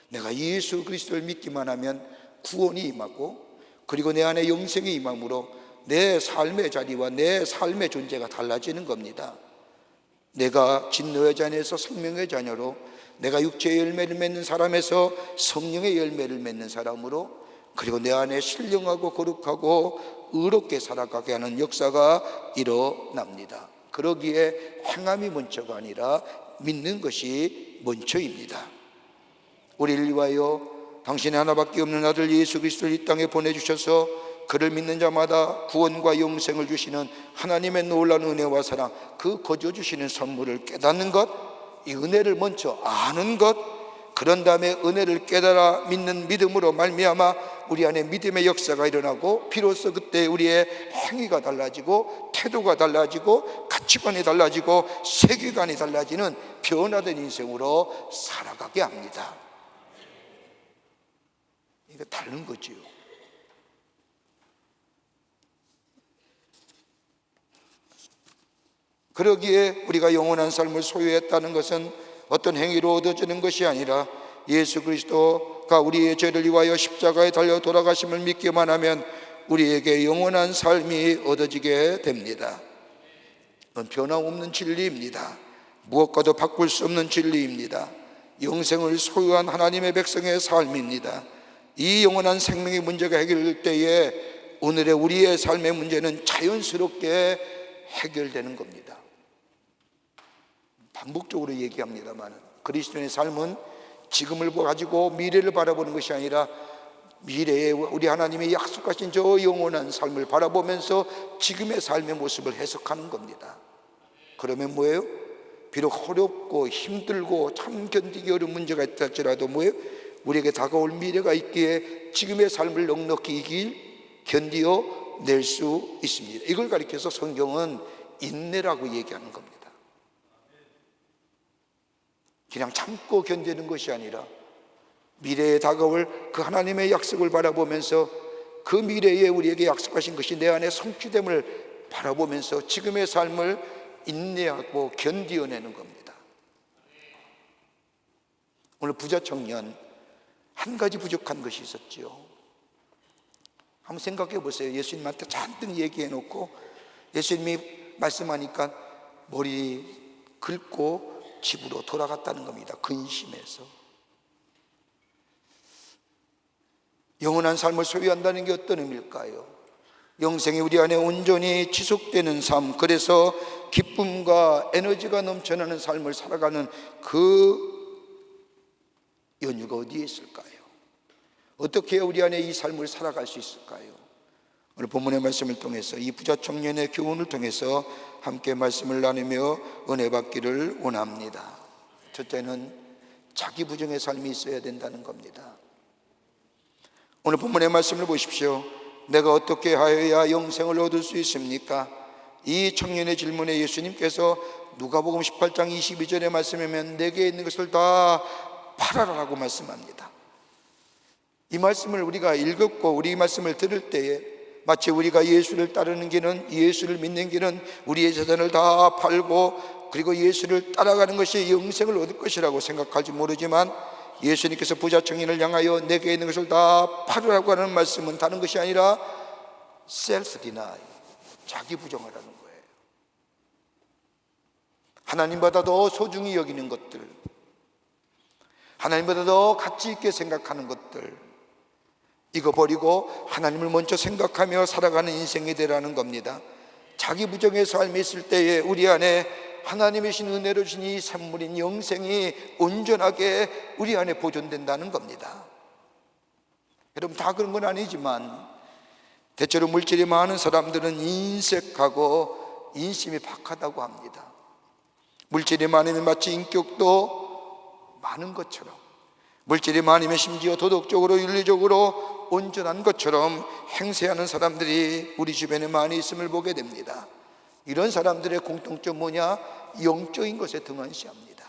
S4: 내가 예수 그리스도를 믿기만 하면 구원이 임하고 그리고 내 안에 영생이 임함으로 내 삶의 자리와 내 삶의 존재가 달라지는 겁니다. 내가 진노의 자녀에서 생명의 자녀로, 내가 육체의 열매를 맺는 사람에서 성령의 열매를 맺는 사람으로, 그리고 내 안에 신령하고 거룩하고 의롭게 살아가게 하는 역사가 일어납니다. 그러기에 행함이 먼저가 아니라 믿는 것이 먼저입니다. 우리를 위하여 당신의 하나밖에 없는 아들 예수 그리스도를 이 땅에 보내주셔서 그를 믿는 자마다 구원과 영생을 주시는 하나님의 놀라운 은혜와 사랑, 그 거저 주시는 선물을 깨닫는 것, 이 은혜를 먼저 아는 것, 그런 다음에 은혜를 깨달아 믿는 믿음으로 말미암아 우리 안에 믿음의 역사가 일어나고 비로소 그때 우리의 행위가 달라지고 태도가 달라지고 가치관이 달라지고 세계관이 달라지는 변화된 인생으로 살아가게 합니다. 이거 다른 거지요. 그러기에 우리가 영원한 삶을 소유했다는 것은 어떤 행위로 얻어지는 것이 아니라 예수 그리스도가 우리의 죄를 위하여 십자가에 달려 돌아가심을 믿기만 하면 우리에게 영원한 삶이 얻어지게 됩니다. 그건 변함없는 진리입니다. 무엇과도 바꿀 수 없는 진리입니다. 영생을 소유한 하나님의 백성의 삶입니다. 이 영원한 생명의 문제가 해결될 때에 오늘의 우리의 삶의 문제는 자연스럽게 해결되는 겁니다. 반복적으로 얘기합니다만 그리스도인의 삶은 지금을 가지고 미래를 바라보는 것이 아니라 미래에 우리 하나님이 약속하신 저 영원한 삶을 바라보면서 지금의 삶의 모습을 해석하는 겁니다. 그러면 뭐예요? 비록 어렵고 힘들고 참 견디기 어려운 문제가 있다 할지라도 뭐예요? 우리에게 다가올 미래가 있기에 지금의 삶을 넉넉히 견디어 낼 수 있습니다. 이걸 가리켜서 성경은 인내라고 얘기하는 겁니다. 그냥 참고 견디는 것이 아니라 미래에 다가올 그 하나님의 약속을 바라보면서 그 미래에 우리에게 약속하신 것이 내 안에 성취됨을 바라보면서 지금의 삶을 인내하고 견디어내는 겁니다. 오늘 부자 청년 한 가지 부족한 것이 있었지요. 한번 생각해 보세요. 예수님한테 잔뜩 얘기해 놓고 예수님이 말씀하니까 머리 긁고 집으로 돌아갔다는 겁니다. 근심해서. 영원한 삶을 소유한다는 게 어떤 의미일까요? 영생이 우리 안에 온전히 지속되는 삶, 그래서 기쁨과 에너지가 넘쳐나는 삶을 살아가는 그 연유가 어디에 있을까요? 어떻게 해야 우리 안에 이 삶을 살아갈 수 있을까요? 오늘 본문의 말씀을 통해서 이 부자 청년의 교훈을 통해서 함께 말씀을 나누며 은혜 받기를 원합니다. 첫째는 자기 부정의 삶이 있어야 된다는 겁니다. 오늘 본문의 말씀을 보십시오. 내가 어떻게 하여야 영생을 얻을 수 있습니까? 이 청년의 질문에 예수님께서 누가복음 18장 22절의 말씀이면 내게 있는 것을 다 팔아라라고 말씀합니다. 이 말씀을 우리가 읽었고 우리 이 말씀을 들을 때에 마치 우리가 예수를 따르는 길은, 예수를 믿는 길은 우리의 재산을 다 팔고 그리고 예수를 따라가는 것이 영생을 얻을 것이라고 생각할지 모르지만, 예수님께서 부자 청년을 향하여 내게 있는 것을 다 팔으라고 하는 말씀은 다른 것이 아니라 셀프 디나이, 자기 부정하라는 거예요. 하나님보다 더 소중히 여기는 것들, 하나님보다 더 가치 있게 생각하는 것들, 이거 버리고 하나님을 먼저 생각하며 살아가는 인생이 되라는 겁니다. 자기 부정의 삶이 있을 때에 우리 안에 하나님의 신 은혜로 주신 이 산물인 영생이 온전하게 우리 안에 보존된다는 겁니다. 여러분, 다 그런 건 아니지만 대체로 물질이 많은 사람들은 인색하고 인심이 박하다고 합니다. 물질이 많으면 마치 인격도 많은 것처럼, 물질이 많으면 심지어 도덕적으로 윤리적으로 온전한 것처럼 행세하는 사람들이 우리 주변에 많이 있음을 보게 됩니다. 이런 사람들의 공통점 뭐냐? 영적인 것에 등한시합니다.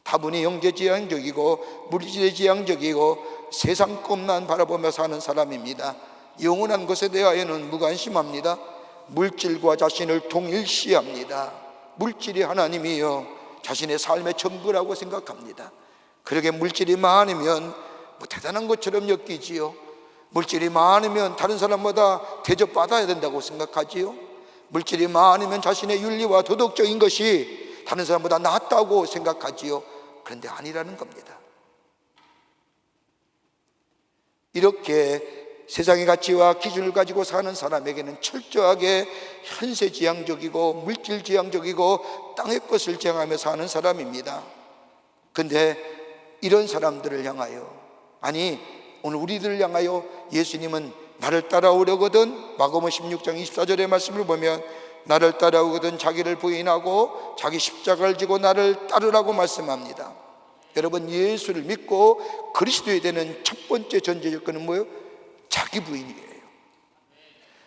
S4: 다분히 영재지향적이고 물질지향적이고 세상 것만 바라보며 사는 사람입니다. 영원한 것에 대하여는 무관심합니다. 물질과 자신을 동일시합니다. 물질이 하나님이요 자신의 삶의 전부라고 생각합니다. 그러게 물질이 많으면 뭐 대단한 것처럼 여기지요. 물질이 많으면 다른 사람보다 대접받아야 된다고 생각하지요. 물질이 많으면 자신의 윤리와 도덕적인 것이 다른 사람보다 낫다고 생각하지요. 그런데 아니라는 겁니다. 이렇게 세상의 가치와 기준을 가지고 사는 사람에게는 철저하게 현세지향적이고 물질지향적이고 땅의 것을 지향하며 사는 사람입니다. 근데 이런 사람들을 향하여, 아니 오늘 우리들을 향하여 예수님은 나를 따라오려거든, 마가복음 16장 24절의 말씀을 보면 나를 따라오거든 자기를 부인하고 자기 십자가를 지고 나를 따르라고 말씀합니다. 여러분, 예수를 믿고 그리스도에 되는 첫 번째 전제 조건은 뭐예요? 자기 부인이에요.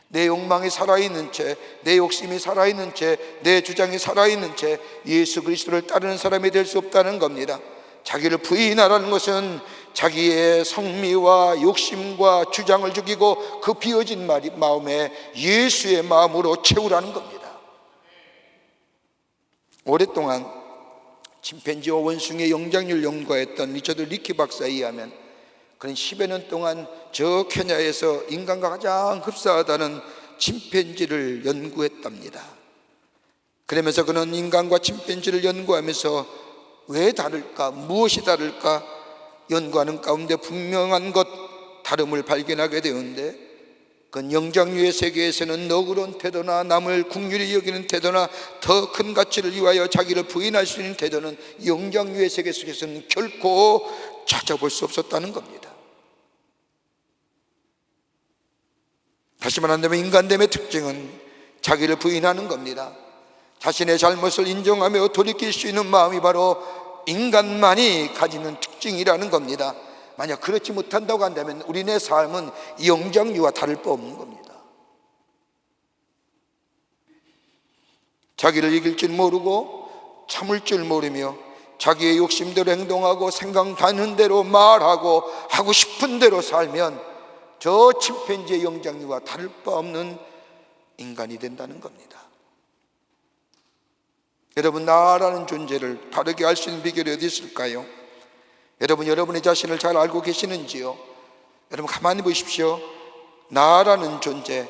S4: 내 욕망이 살아있는 채, 내 욕심이 살아있는 채, 내 주장이 살아있는 채 예수 그리스도를 따르는 사람이 될 수 없다는 겁니다. 자기를 부인하라는 것은 자기의 성미와 욕심과 주장을 죽이고 그 비어진 마음에 예수의 마음으로 채우라는 겁니다. 오랫동안 침팬지와 원숭이의 영장률 연구했던 리처드 리키 박사에 의하면 그는 10여 년 동안 저 케냐에서 인간과 가장 흡사하다는 침팬지를 연구했답니다. 그러면서 그는 인간과 침팬지를 연구하면서 왜 다를까? 무엇이 다를까? 연구하는 가운데 분명한 것, 다름을 발견하게 되었는데, 그건 영장류의 세계에서는 너그러운 태도나 남을 긍휼히 여기는 태도나 더 큰 가치를 위하여 자기를 부인할 수 있는 태도는 영장류의 세계 속에서는 결코 찾아볼 수 없었다는 겁니다. 다시 말한다면 인간됨의 특징은 자기를 부인하는 겁니다. 자신의 잘못을 인정하며 돌이킬 수 있는 마음이 바로 인간만이 가지는 특징이라는 겁니다. 만약 그렇지 못한다고 한다면 우리네 삶은 영장류와 다를 바 없는 겁니다. 자기를 이길 줄 모르고 참을 줄 모르며 자기의 욕심대로 행동하고 생각나는 대로 말하고 하고 싶은 대로 살면 저 침팬지의 영장류와 다를 바 없는 인간이 된다는 겁니다. 여러분, 나라는 존재를 다르게 알 수 있는 비결이 어디 있을까요? 여러분, 여러분의 자신을 잘 알고 계시는지요? 여러분, 가만히 보십시오. 나라는 존재,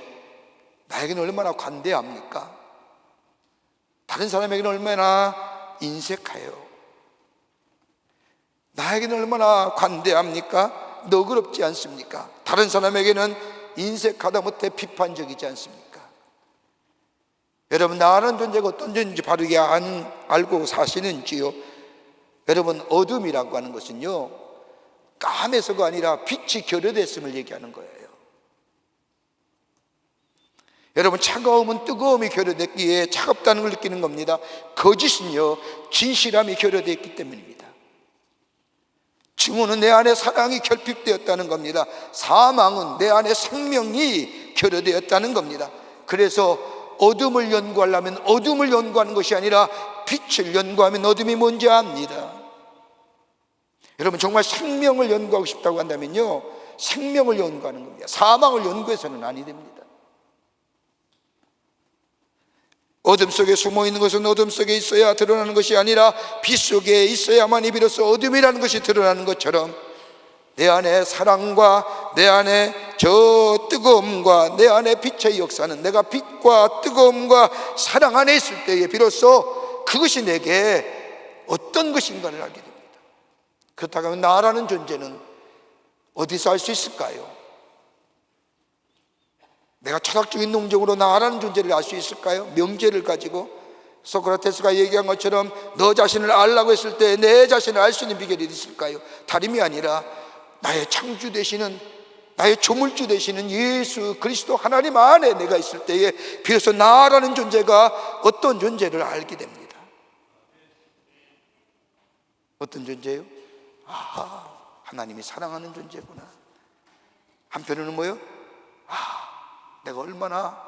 S4: 나에게는 얼마나 관대합니까? 다른 사람에게는 얼마나 인색해요. 나에게는 얼마나 관대합니까? 너그럽지 않습니까? 다른 사람에게는 인색하다 못해 비판적이지 않습니까? 여러분, 나라는 존재가 어떤 존재인지 바르게 알고 사시는지요? 여러분, 어둠이라고 하는 것은요, 까매서가 아니라 빛이 결여됐음을 얘기하는 거예요. 여러분, 차가움은 뜨거움이 결여됐기에 차갑다는 걸 느끼는 겁니다. 거짓은요, 진실함이 결여되어 있기 때문입니다. 증오는 내 안에 사랑이 결핍되었다는 겁니다. 사망은 내 안에 생명이 결여되었다는 겁니다. 그래서 어둠을 연구하려면 어둠을 연구하는 것이 아니라 빛을 연구하면 어둠이 뭔지 압니다. 여러분, 정말 생명을 연구하고 싶다고 한다면요, 생명을 연구하는 겁니다. 사망을 연구해서는 아니 됩니다. 어둠 속에 숨어 있는 것은 어둠 속에 있어야 드러나는 것이 아니라 빛 속에 있어야만이 비로소 어둠이라는 것이 드러나는 것처럼, 내 안에 사랑과 내 안에 저 뜨거움과 내 안에 빛의 역사는 내가 빛과 뜨거움과 사랑 안에 있을 때에 비로소 그것이 내게 어떤 것인가를 알게 됩니다. 그렇다고 하면 나라는 존재는 어디서 알 수 있을까요? 내가 철학적인 농적으로 나라는 존재를 알 수 있을까요? 명제를 가지고 소크라테스가 얘기한 것처럼 너 자신을 알라고 했을 때 내 자신을 알 수 있는 비결이 있을까요? 다름이 아니라 나의 창주 되시는, 나의 조물주 되시는 예수 그리스도 하나님 안에 내가 있을 때에 비로소 나라는 존재가 어떤 존재를 알게 됩니다. 어떤 존재요? 아, 하나님이 사랑하는 존재구나. 한편으로는 뭐요? 아, 내가 얼마나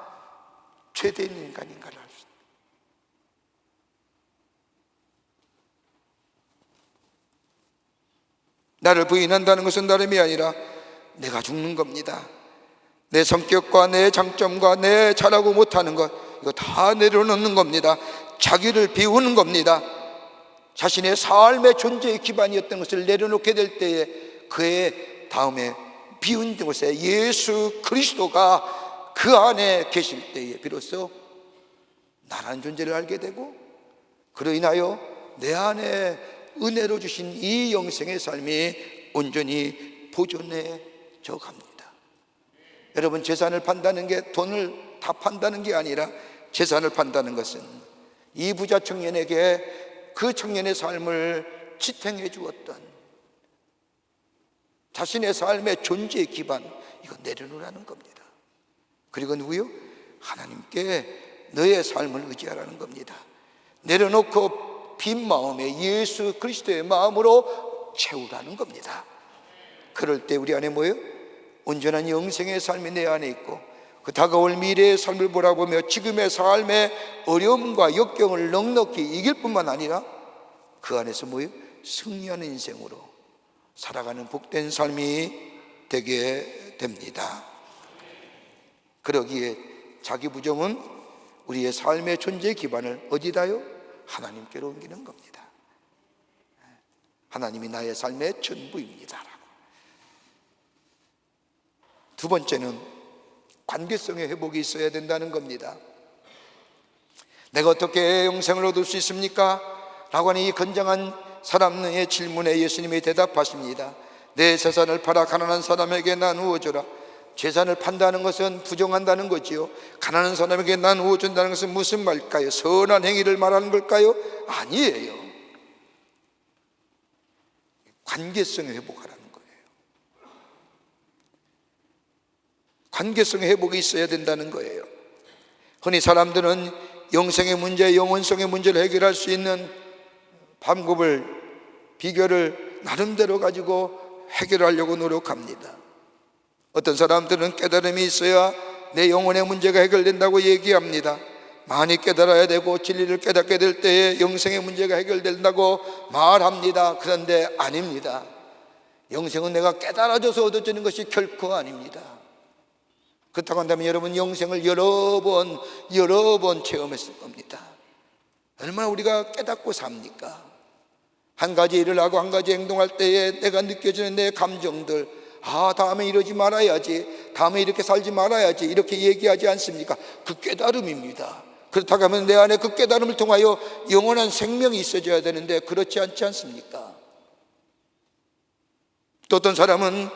S4: 죄된 인간인가를 알 수 있다. 나를 부인한다는 것은 다름이 아니라 내가 죽는 겁니다. 내 성격과 내 장점과 내 잘하고 못하는 것, 이거 다 내려놓는 겁니다. 자기를 비우는 겁니다. 자신의 삶의 존재의 기반이었던 것을 내려놓게 될 때에 그의 다음에 비운 곳에 예수 그리스도가 그 안에 계실 때에 비로소 나라는 존재를 알게 되고, 그로 인하여 내 안에 은혜로 주신 이 영생의 삶이 온전히 보존해져 갑니다. 여러분, 재산을 판다는 게 돈을 다 판다는 게 아니라, 재산을 판다는 것은 이 부자 청년에게 그 청년의 삶을 지탱해 주었던 자신의 삶의 존재의 기반, 이거 내려놓으라는 겁니다. 그리고 누구요? 하나님께 너의 삶을 의지하라는 겁니다. 내려놓고 빈 마음에 예수 그리스도의 마음으로 채우라는 겁니다. 그럴 때 우리 안에 뭐예요? 온전한 영생의 삶이 내 안에 있고, 그 다가올 미래의 삶을 바라보며 지금의 삶의 어려움과 역경을 넉넉히 이길 뿐만 아니라 그 안에서 뭐예요? 승리하는 인생으로 살아가는 복된 삶이 되게 됩니다. 그러기에 자기 부정은 우리의 삶의 존재 기반을 어디다요? 하나님께로 옮기는 겁니다. 하나님이 나의 삶의 전부입니다. 두 번째는 관계성의 회복이 있어야 된다는 겁니다. 내가 어떻게 영생을 얻을 수 있습니까? 라고 하는 이 건장한 사람의 질문에 예수님이 대답하십니다. 내 재산을 팔아 가난한 사람에게 나누어 주라. 재산을 판다는 것은 부정한다는 거지요. 가난한 사람에게 나누어 준다는 것은 무슨 말일까요? 선한 행위를 말하는 걸까요? 아니에요. 관계성의 회복하라는 거예요. 관계성의 회복이 있어야 된다는 거예요. 흔히 사람들은 영생의 문제, 영혼성의 문제를 해결할 수 있는 방법을, 비결을 나름대로 가지고 해결하려고 노력합니다. 어떤 사람들은 깨달음이 있어야 내 영혼의 문제가 해결된다고 얘기합니다. 많이 깨달아야 되고 진리를 깨닫게 될 때에 영생의 문제가 해결된다고 말합니다. 그런데 아닙니다. 영생은 내가 깨달아져서 얻어지는 것이 결코 아닙니다. 그렇다고 한다면 여러분, 영생을 여러 번 체험했을 겁니다. 얼마나 우리가 깨닫고 삽니까? 한 가지 일을 하고 한 가지 행동할 때에 내가 느껴지는 내 감정들, 아, 다음에 이러지 말아야지, 다음에 이렇게 살지 말아야지, 이렇게 얘기하지 않습니까? 그 깨달음입니다. 그렇다고 하면 내 안에 그 깨달음을 통하여 영원한 생명이 있어져야 되는데 그렇지 않지 않습니까? 또 어떤 사람은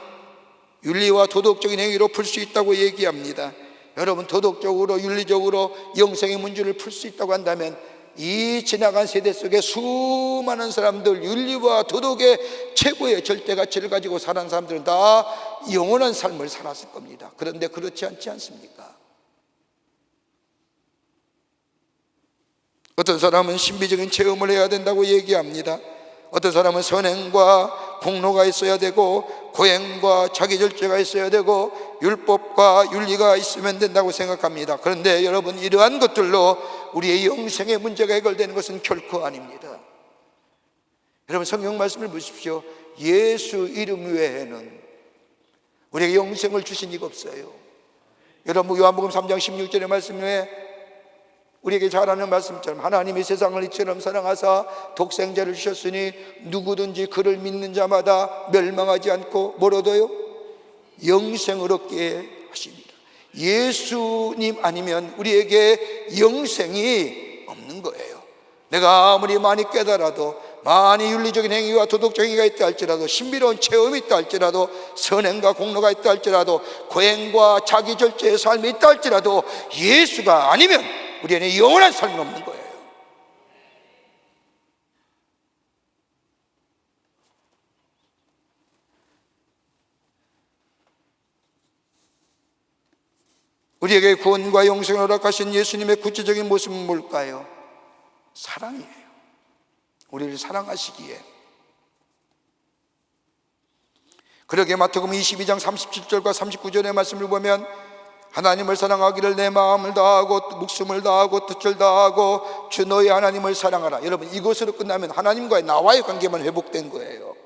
S4: 윤리와 도덕적인 행위로 풀 수 있다고 얘기합니다. 여러분, 도덕적으로 윤리적으로 영생의 문제를 풀 수 있다고 한다면 이 지나간 세대 속에 수많은 사람들, 윤리와 도덕의 최고의 절대 가치를 가지고 살아온 사람들은 다 영원한 삶을 살았을 겁니다. 그런데 그렇지 않지 않습니까? 어떤 사람은 신비적인 체험을 해야 된다고 얘기합니다. 어떤 사람은 선행과 공로가 있어야 되고 고행과 자기절제가 있어야 되고 율법과 윤리가 있으면 된다고 생각합니다. 그런데 여러분, 이러한 것들로 우리의 영생의 문제가 해결되는 것은 결코 아닙니다. 여러분, 성경 말씀을 보십시오. 예수 이름 외에는 우리에게 영생을 주신 이가 없어요. 여러분, 요한복음 3장 16절의 말씀에 우리에게 잘 아는 말씀처럼 하나님이 세상을 이처럼 사랑하사 독생자를 주셨으니 누구든지 그를 믿는 자마다 멸망하지 않고 뭘 얻어요? 영생을 얻게 하십니다. 예수님 아니면 우리에게 영생이 없는 거예요. 내가 아무리 많이 깨달아도, 많이 윤리적인 행위와 도덕적인 행위가 있다 할지라도, 신비로운 체험이 있다 할지라도, 선행과 공로가 있다 할지라도, 고행과 자기절제의 삶이 있다 할지라도 예수가 아니면 우리 안에 영원한 삶은 없는 거예요. 우리에게 구원과 영생을 허락하신 예수님의 구체적인 모습은 뭘까요? 사랑이에요. 우리를 사랑하시기에. 그러게 마태복음 22장 37절과 39절의 말씀을 보면 하나님을 사랑하기를 내 마음을 다하고 목숨을 다하고 뜻을 다하고 주 너의 하나님을 사랑하라. 여러분, 이것으로 끝나면 하나님과의 나와의 관계만 회복된 거예요.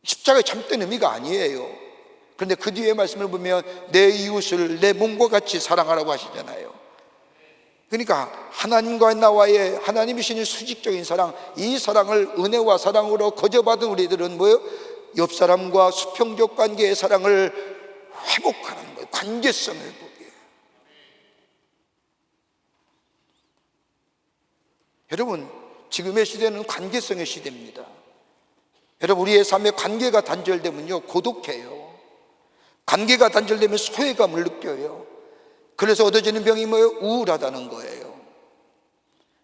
S4: 십자가의 참된 의미가 아니에요. 그런데 그 뒤에 말씀을 보면 내 이웃을 내 몸과 같이 사랑하라고 하시잖아요. 그러니까 하나님과 나와의, 하나님이 주시는 수직적인 사랑, 이 사랑을 은혜와 사랑으로 거저받은 우리들은 뭐예요? 옆 사람과 수평적 관계의 사랑을 회복하는 거예요. 관계성을 회복해요. 여러분, 지금의 시대는 관계성의 시대입니다. 여러분, 우리의 삶에 관계가 단절되면요, 고독해요. 관계가 단절되면 소외감을 느껴요. 그래서 얻어지는 병이 뭐예요? 우울하다는 거예요.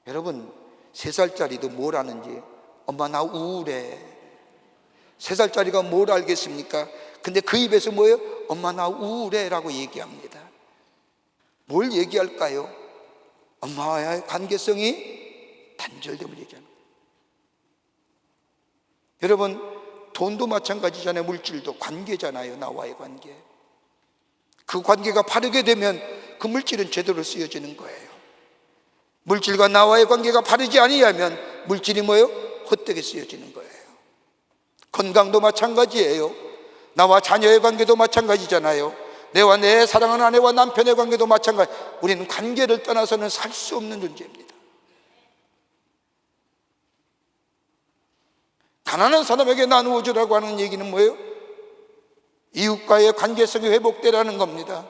S4: 여러분, 3살짜리도 뭘 아는지, 엄마 나 우울해. 3살짜리가 뭘 알겠습니까? 근데 그 입에서 뭐예요? 엄마 나 우울해 라고 얘기합니다. 뭘 얘기할까요? 엄마와의 관계성이 단절됨을 얘기합니다. 여러분, 돈도 마찬가지잖아요. 물질도 관계잖아요. 나와의 관계. 그 관계가 바르게 되면 그 물질은 제대로 쓰여지는 거예요. 물질과 나와의 관계가 바르지 아니하면 물질이 뭐예요? 헛되게 쓰여지는 거예요. 건강도 마찬가지예요. 나와 자녀의 관계도 마찬가지잖아요. 내와 내 사랑하는 아내와 남편의 관계도 마찬가지. 우리는 관계를 떠나서는 살 수 없는 존재입니다. 가난한 사람에게 나누어 주라고 하는 얘기는 뭐예요? 이웃과의 관계성이 회복되라는 겁니다.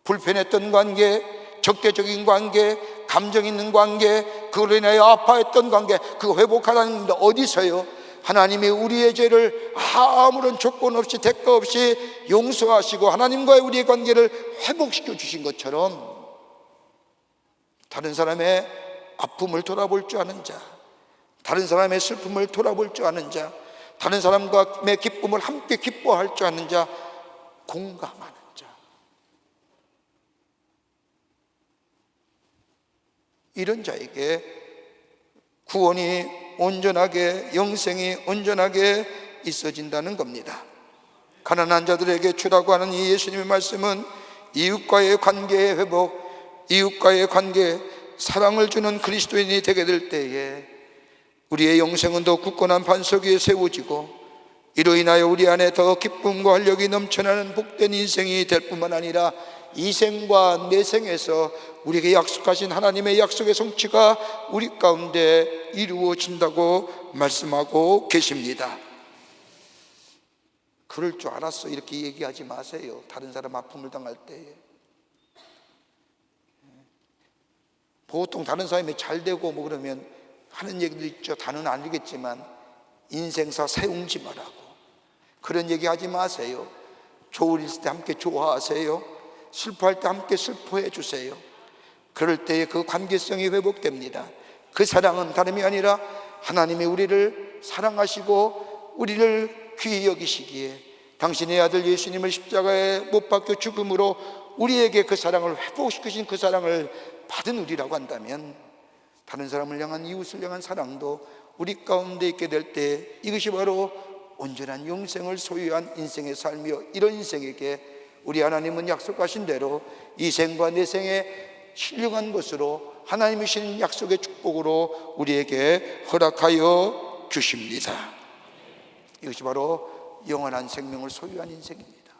S4: 불편했던 관계, 적대적인 관계, 감정 있는 관계, 그걸로 인하여 아파했던 관계, 그거 회복하라는 겁니다. 어디서요? 하나님이 우리의 죄를 아무런 조건 없이 대가 없이 용서하시고 하나님과의 우리의 관계를 회복시켜 주신 것처럼 다른 사람의 아픔을 돌아볼 줄 아는 자, 다른 사람의 슬픔을 돌아볼 줄 아는 자, 다른 사람과의 기쁨을 함께 기뻐할 줄 아는 자, 공감하는 자, 이런 자에게 구원이 온전하게, 영생이 온전하게 있어진다는 겁니다. 가난한 자들에게 주라고 하는 이 예수님의 말씀은 이웃과의 관계의 회복, 이웃과의 관계, 사랑을 주는 그리스도인이 되게 될 때에 우리의 영생은 더 굳건한 반석 위에 세워지고 이로 인하여 우리 안에 더 기쁨과 활력이 넘쳐나는 복된 인생이 될 뿐만 아니라 이 생과 내 생에서 우리에게 약속하신 하나님의 약속의 성취가 우리 가운데 이루어진다고 말씀하고 계십니다. 그럴 줄 알았어 이렇게 얘기하지 마세요. 다른 사람 아픔을 당할 때에. 보통 다른 사람이 잘 되고 뭐 그러면 하는 얘기도 있죠. 다는 아니겠지만 인생사 세웅지 마라고. 그런 얘기 하지 마세요. 좋을 때 함께 좋아하세요. 슬퍼할 때 함께 슬퍼해 주세요. 그럴 때에 그 관계성이 회복됩니다. 그 사랑은 다름이 아니라 하나님이 우리를 사랑하시고 우리를 귀히 여기시기에 당신의 아들 예수님을 십자가에 못 박혀 죽음으로 우리에게 그 사랑을 회복시키신 그 사랑을 받은 우리라고 한다면 다른 사람을 향한, 이웃을 향한 사랑도 우리 가운데 있게 될 때 이것이 바로 온전한 영생을 소유한 인생의 삶이요, 이런 인생에게 우리 하나님은 약속하신 대로 이 생과 내 생에 신령한 것으로 하나님이 주신 약속의 축복으로 우리에게 허락하여 주십니다. 이것이 바로 영원한 생명을 소유한 인생입니다.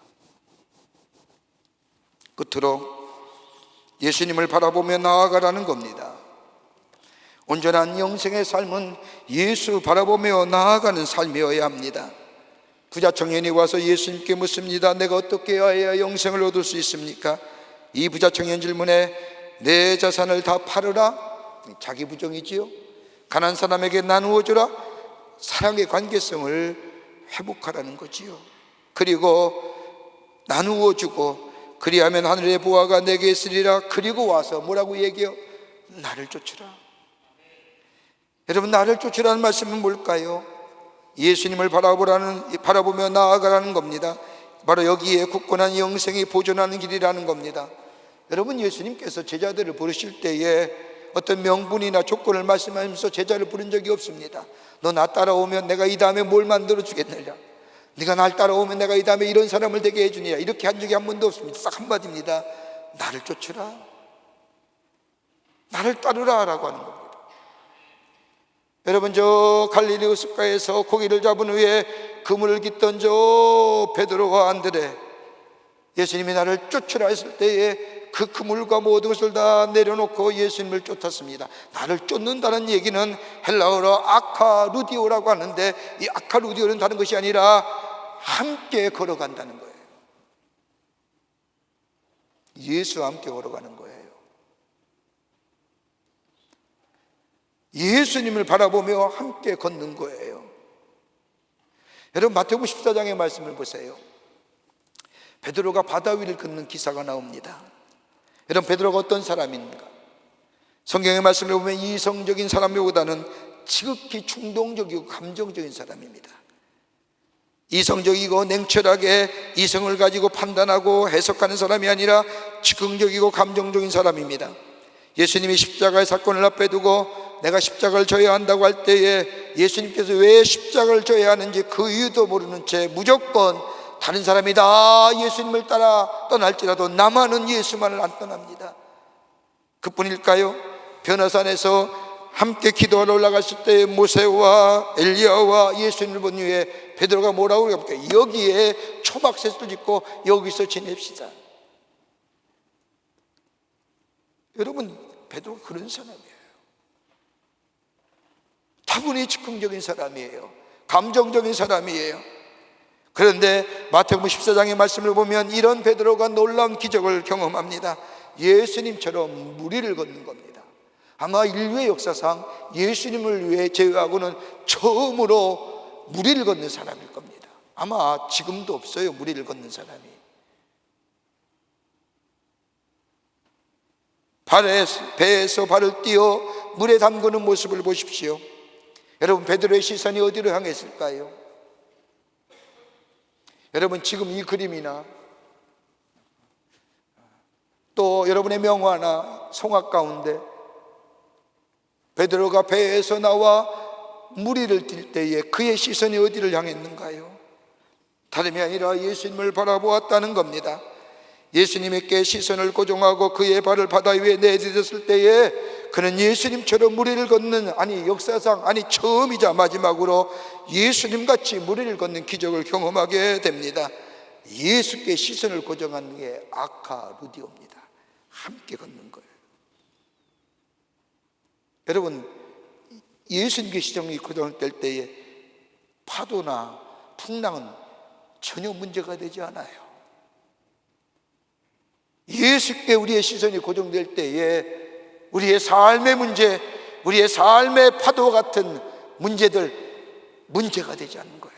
S4: 끝으로 예수님을 바라보며 나아가라는 겁니다. 온전한 영생의 삶은 예수 바라보며 나아가는 삶이어야 합니다. 부자 청년이 와서 예수님께 묻습니다. 내가 어떻게 해야 영생을 얻을 수 있습니까? 이 부자 청년 질문에 내 자산을 다 팔으라, 자기 부정이지요. 가난한 사람에게 나누어 주라, 사랑의 관계성을 회복하라는 거지요. 그리고 나누어 주고 그리하면 하늘의 보화가 내게 있으리라. 그리고 와서 뭐라고 얘기해요? 나를 쫓으라. 여러분, 나를 쫓으라는 말씀은 뭘까요? 예수님을 바라보며 나아가라는 겁니다. 바로 여기에 굳건한 영생이 보존하는 길이라는 겁니다. 여러분, 예수님께서 제자들을 부르실 때에 어떤 명분이나 조건을 말씀하면서 제자를 부른 적이 없습니다. 너 나 따라오면 내가 이 다음에 뭘 만들어 주겠느냐, 네가 날 따라오면 내가 이 다음에 이런 사람을 되게 해주느냐, 이렇게 한 적이 한 번도 없습니다. 딱 한마디입니다. 나를 쫓으라, 나를 따르라 라고 하는 겁니다. 여러분, 저 갈릴리 호숫가에서 고기를 잡은 후에 그물을 깃던 저 베드로와 안드레, 예수님이 나를 쫓으라 했을 때에 그 그물과 모든 것을 다 내려놓고 예수님을 쫓았습니다. 나를 쫓는다는 얘기는 헬라어로 아카루디오라고 하는데, 이 아카루디오는 다른 것이 아니라 함께 걸어간다는 거예요. 예수와 함께 걸어가는 거예요. 예수님을 바라보며 함께 걷는 거예요. 여러분, 마태복음 14장의 말씀을 보세요. 베드로가 바다 위를 걷는 기사가 나옵니다. 여러분, 베드로가 어떤 사람입니까? 성경의 말씀을 보면 이성적인 사람보다는 지극히 충동적이고 감정적인 사람입니다. 이성적이고 냉철하게 이성을 가지고 판단하고 해석하는 사람이 아니라 즉흥적이고 감정적인 사람입니다. 예수님이 십자가의 사건을 앞에 두고 내가 십자가를 져야 한다고 할 때에 예수님께서 왜 십자가를 져야 하는지 그 이유도 모르는 채 무조건 다른 사람이 다 예수님을 따라 떠날지라도 나만은 예수만을 안 떠납니다. 그뿐일까요? 변화산에서 함께 기도하러 올라갔을 때 모세와 엘리야와 예수님을 본 후에 베드로가 뭐라고 그럽니까? 여기에 초막셋을 짓고 여기서 지냅시다. 여러분, 베드로가 그런 사람이에요. 다분히 즉흥적인 사람이에요. 감정적인 사람이에요. 그런데 마태복음 14장의 말씀을 보면 이런 베드로가 놀라운 기적을 경험합니다. 예수님처럼 무리를 걷는 겁니다. 아마 인류의 역사상 예수님을 위해 제외하고는 처음으로 무리를 걷는 사람일 겁니다. 아마 지금도 없어요, 무리를 걷는 사람이. 배에서 발을 띄어 물에 담그는 모습을 보십시오. 여러분, 베드로의 시선이 어디로 향했을까요? 여러분, 지금 이 그림이나 또 여러분의 명화나 성악 가운데 베드로가 배에서 나와 무리를 뛸 때에 그의 시선이 어디를 향했는가요? 다름이 아니라 예수님을 바라보았다는 겁니다. 예수님께 시선을 고정하고 그의 발을 바다 위에 내딛었을 때에 그는 예수님처럼 무리를 걷는, 아니 역사상 처음이자 마지막으로 예수님같이 무리를 걷는 기적을 경험하게 됩니다. 예수께 시선을 고정하는 게 아카루디오입니다. 함께 걷는 거예요. 여러분, 예수님께 시선이 고정될 때에 파도나 풍랑은 전혀 문제가 되지 않아요. 예수께 우리의 시선이 고정될 때에 우리의 삶의 문제, 우리의 삶의 파도 같은 문제들 문제가 되지 않는 거예요.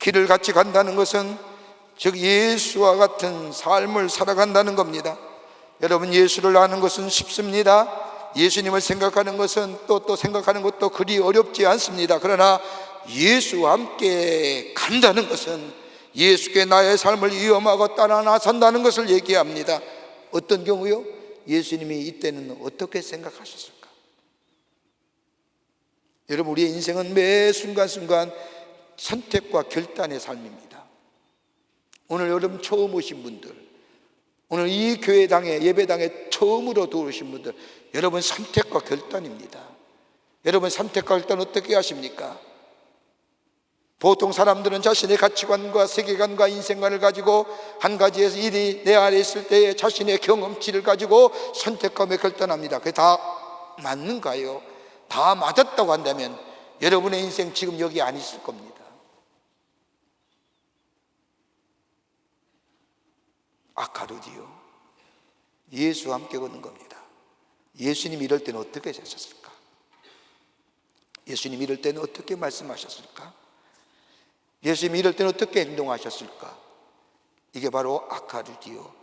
S4: 길을 같이 간다는 것은 즉 예수와 같은 삶을 살아간다는 겁니다. 여러분, 예수를 아는 것은 쉽습니다. 예수님을 생각하는 것은 또 생각하는 것도 그리 어렵지 않습니다. 그러나 예수와 함께 간다는 것은 예수께 나의 삶을 위험하고 따라 나선다는 것을 얘기합니다. 어떤 경우요? 예수님이 이때는 어떻게 생각하셨을까? 여러분, 우리의 인생은 매 순간순간 선택과 결단의 삶입니다. 오늘 여러분 처음 오신 분들, 오늘 이 교회당에 예배당에 처음으로 들어오신 분들, 여러분 선택과 결단입니다. 여러분 선택과 결단 어떻게 하십니까? 보통 사람들은 자신의 가치관과 세계관과 인생관을 가지고 한 가지에서 일이 내 안에 있을 때에 자신의 경험치를 가지고 선택하며 결단합니다. 그게 다 맞는가요? 다 맞았다고 한다면 여러분의 인생 지금 여기 안 있을 겁니다. 아카루디오, 예수와 함께 걷는 겁니다. 예수님 이럴 때는 어떻게 하셨을까? 예수님 이럴 때는 어떻게 말씀하셨을까? 예수님 이럴 때는 어떻게 행동하셨을까? 이게 바로 아카루디오,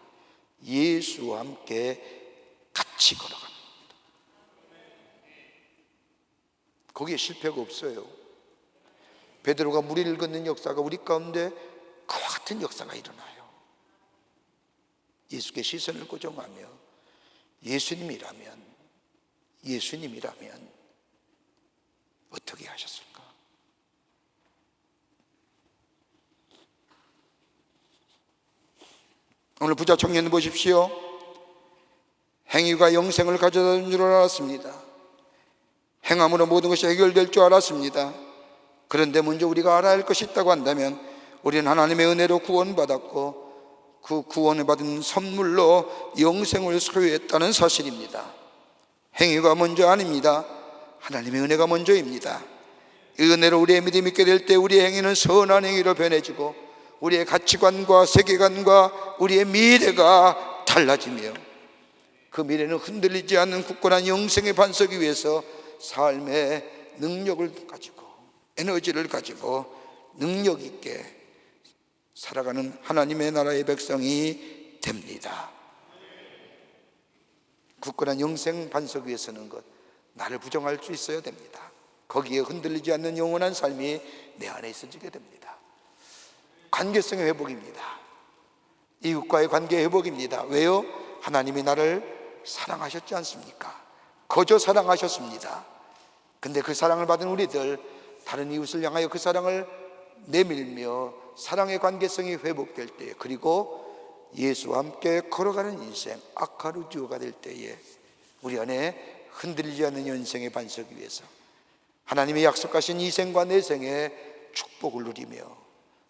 S4: 예수와 함께 같이 걸어갑니다. 거기에 실패가 없어요. 베드로가 무리를 걷는 역사가 우리 가운데 그와 같은 역사가 일어나요. 예수께 시선을 고정하며 예수님이라면 어떻게 하셨을까? 오늘 부자 청년 보십시오. 행위가 영생을 가져다 준 줄 알았습니다. 행함으로 모든 것이 해결될 줄 알았습니다. 그런데 먼저 우리가 알아야 할 것이 있다고 한다면 우리는 하나님의 은혜로 구원받았고 그 구원을 받은 선물로 영생을 소유했다는 사실입니다. 행위가 먼저 아닙니다. 하나님의 은혜가 먼저입니다. 이 은혜로 우리의 믿음이 있게 될 때 우리의 행위는 선한 행위로 변해지고 우리의 가치관과 세계관과 우리의 미래가 달라지며 그 미래는 흔들리지 않는 굳건한 영생의 반석 위에서 삶의 능력을 가지고 에너지를 가지고 능력 있게 살아가는 하나님의 나라의 백성이 됩니다. 굳건한 영생 반석 위에 서는 것, 나를 부정할 수 있어야 됩니다. 거기에 흔들리지 않는 영원한 삶이 내 안에 있어지게 됩니다. 관계성의 회복입니다. 이웃과의 관계의 회복입니다. 왜요? 하나님이 나를 사랑하셨지 않습니까? 거저 사랑하셨습니다. 근데 그 사랑을 받은 우리들, 다른 이웃을 향하여 그 사랑을 내밀며 사랑의 관계성이 회복될 때, 그리고 예수와 함께 걸어가는 인생 아카루디오가 될 때에 우리 안에 흔들리지 않는 인생의 반석 위에서 하나님의 약속하신 이 생과 내 생의 축복을 누리며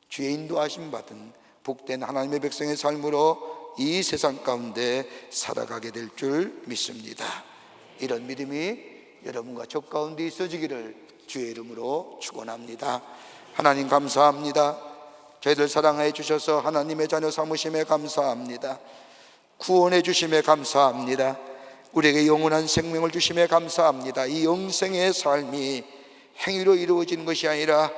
S4: 주의 인도하심 받은 복된 하나님의 백성의 삶으로 이 세상 가운데 살아가게 될 줄 믿습니다. 이런 믿음이 여러분과 저 가운데 있어지기를 주의 이름으로 축원합니다. 하나님 감사합니다. 저희들 사랑해 주셔서 하나님의 자녀 삼으심에 감사합니다. 구원해 주심에 감사합니다. 우리에게 영원한 생명을 주심에 감사합니다. 이 영생의 삶이 행위로 이루어지는 것이 아니라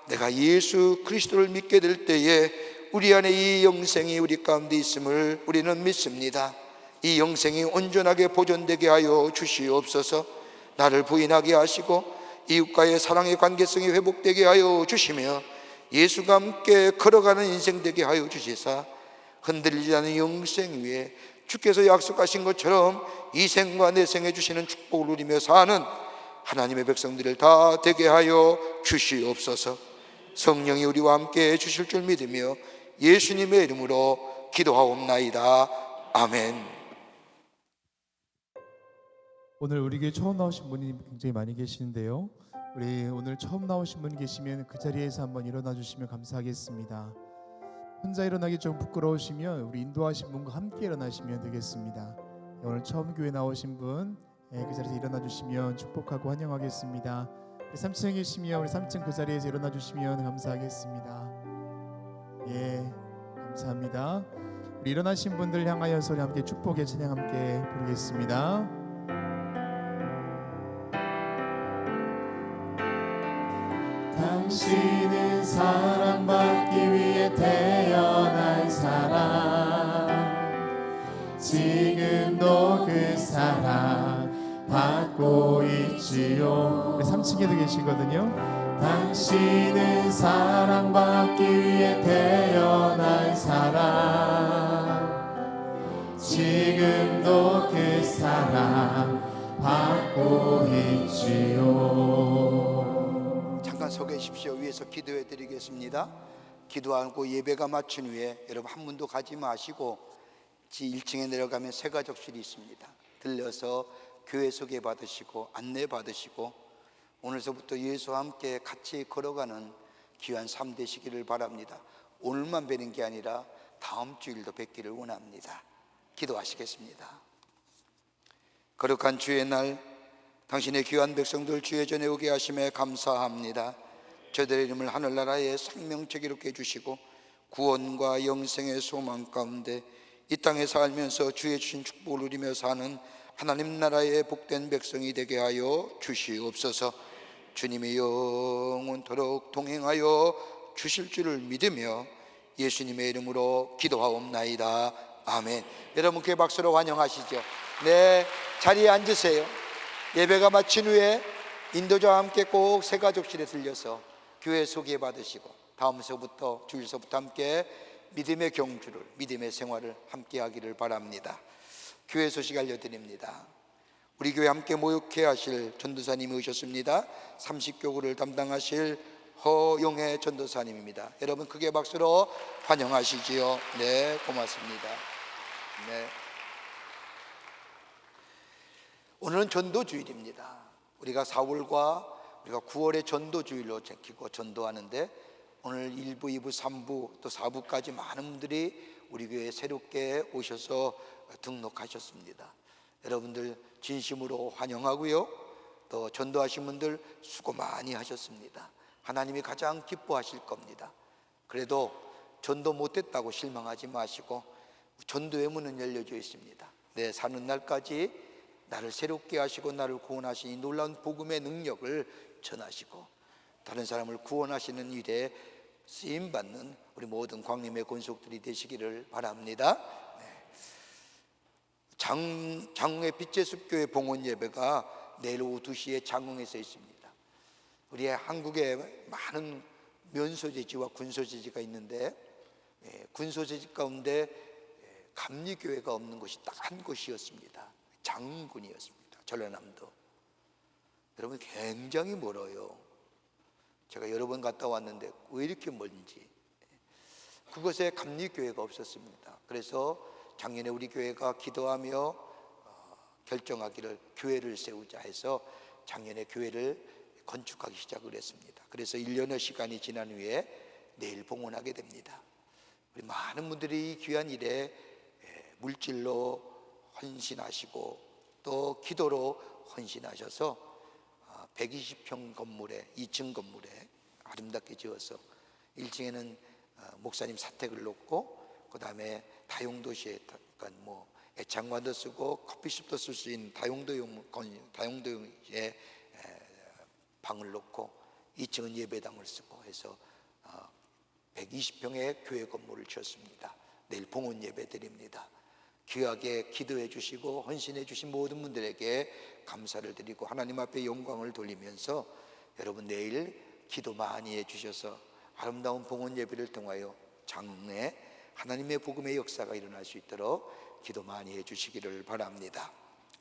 S4: 내가 예수 그리스도를 믿게 될 때에 우리 안에 이 영생이 우리 가운데 있음을 우리는 믿습니다. 이 영생이 온전하게 보존되게 하여 주시옵소서. 나를 부인하게 하시고 이웃과의 사랑의 관계성이 회복되게 하여 주시며 예수가 함께 걸어가는 인생 되게 하여 주시사 흔들리지 않는 영생 위에 주께서 약속하신 것처럼 이 생과 내 생에 주시는 축복을 누리며 사는 하나님의 백성들을 다 되게 하여 주시옵소서. 성령이 우리와 함께 해 주실 줄 믿으며 예수님의 이름으로 기도하옵나이다. 아멘.
S3: 오늘 우리 교회 처음 나오신 분이 굉장히 많이 계시는데요, 우리 오늘 처음 나오신 분 계시면 그 자리에서 한번 일어나 주시면 감사하겠습니다. 혼자 일어나기 좀 부끄러우시면 우리 인도하신 분과 함께 일어나시면 되겠습니다. 오늘 처음 교회 나오신 분 그 자리에서 일어나 주시면 축복하고 환영하겠습니다. 3층에 계시면 우리 3층 그 자리에서 일어나 주시면 감사하겠습니다. 예, 감사합니다. 우리 일어나신 분들 향하여서 우리 함께 축복의 찬양 함께 부르겠습니다.
S2: 당신은 사랑받는
S3: 하시게도 계시거든요.
S2: 당신은 사랑받기 위해 태어난 사람, 지금도 그 사랑 받고 있지요.
S4: 잠깐 서 계십시오. 위에서 기도해 드리겠습니다. 기도하고 예배가 마친 후에 여러분 한 문도 가지 마시고 1층에 내려가면 새가족실이 있습니다. 들려서 교회 소개 받으시고 안내 받으시고 오늘서부터 예수와 함께 같이 걸어가는 귀한 삶 되시기를 바랍니다. 오늘만 뵈는 게 아니라 다음 주일도 뵙기를 원합니다. 기도하시겠습니다. 거룩한 주의 날 당신의 귀한 백성들 주의 전에 오게 하심에 감사합니다. 저들의 이름을 하늘나라의 생명책 기록해 주시고 구원과 영생의 소망 가운데 이 땅에 살면서 주의 주신 축복을 누리며 사는 하나님 나라의 복된 백성이 되게 하여 주시옵소서. 주님이 영원토록 동행하여 주실 줄을 믿으며 예수님의 이름으로 기도하옵나이다. 아멘. 여러분 그 박수로 환영하시죠. 네, 자리에 앉으세요. 예배가 마친 후에 인도자와 함께 꼭 새가족실에 들려서 교회 소개 받으시고 다음서부터 주일서부터 함께 믿음의 경주를, 믿음의 생활을 함께 하기를 바랍니다. 교회 소식 알려드립니다. 우리 교회 함께 모욕해 하실 전도사님이 오셨습니다. 30교구를 담당하실 허용혜 전도사님입니다. 여러분 크게 박수로 환영하시지요. 네, 고맙습니다. 네. 오늘은 전도주일입니다. 우리가 4월과 우리가 9월의 전도주일로 지키고 전도하는데 오늘 1부, 2부, 3부 또 4부까지 많은 분들이 우리 교회에 새롭게 오셔서 등록하셨습니다. 여러분들 진심으로 환영하고요. 또 전도하신 분들 수고 많이 하셨습니다. 하나님이 가장 기뻐하실 겁니다. 그래도 전도 못했다고 실망하지 마시고 전도의 문은 열려져 있습니다. 내 사는 날까지 나를 새롭게 하시고 나를 구원하신 이 놀라운 복음의 능력을 전하시고 다른 사람을 구원하시는 일에 쓰임받는 우리 모든 광림의 권속들이 되시기를 바랍니다. 장흥의 빛의 숲교회 봉헌 예배가 내일 오후 2시에 장흥에서 있습니다. 우리 한국에 많은 면소재지와 군소재지가 있는데 군소재지 가운데 감리교회가 없는 곳이 딱 한 곳이었습니다. 장흥군이었습니다. 전라남도. 여러분 굉장히 멀어요. 제가 여러 번 갔다 왔는데 왜 이렇게 멀은지. 그곳에 감리교회가 없었습니다. 그래서 작년에 우리 교회가 기도하며 결정하기를 교회를 세우자 해서 작년에 교회를 건축하기 시작을 했습니다. 그래서 1년의 시간이 지난 후에 내일 봉헌하게 됩니다. 우리 많은 분들이 이 귀한 일에 물질로 헌신하시고 또 기도로 헌신하셔서 120평 건물에 2층 건물에 아름답게 지어서 1층에는 목사님 사택을 놓고 그 다음에 다용도시에 그러니까 뭐 애창관도 쓰고 커피숍도 쓸 수 있는 다용도용의 방을 놓고 2층은 예배당을 쓰고 해서 120평의 교회 건물을 지었습니다. 내일 봉헌 예배 드립니다. 귀하게 기도해 주시고 헌신해 주신 모든 분들에게 감사를 드리고 하나님 앞에 영광을 돌리면서 여러분 내일 기도 많이 해 주셔서 아름다운 봉헌 예배를 통하여 장래 하나님의 복음의 역사가 일어날 수 있도록 기도 많이 해 주시기를 바랍니다.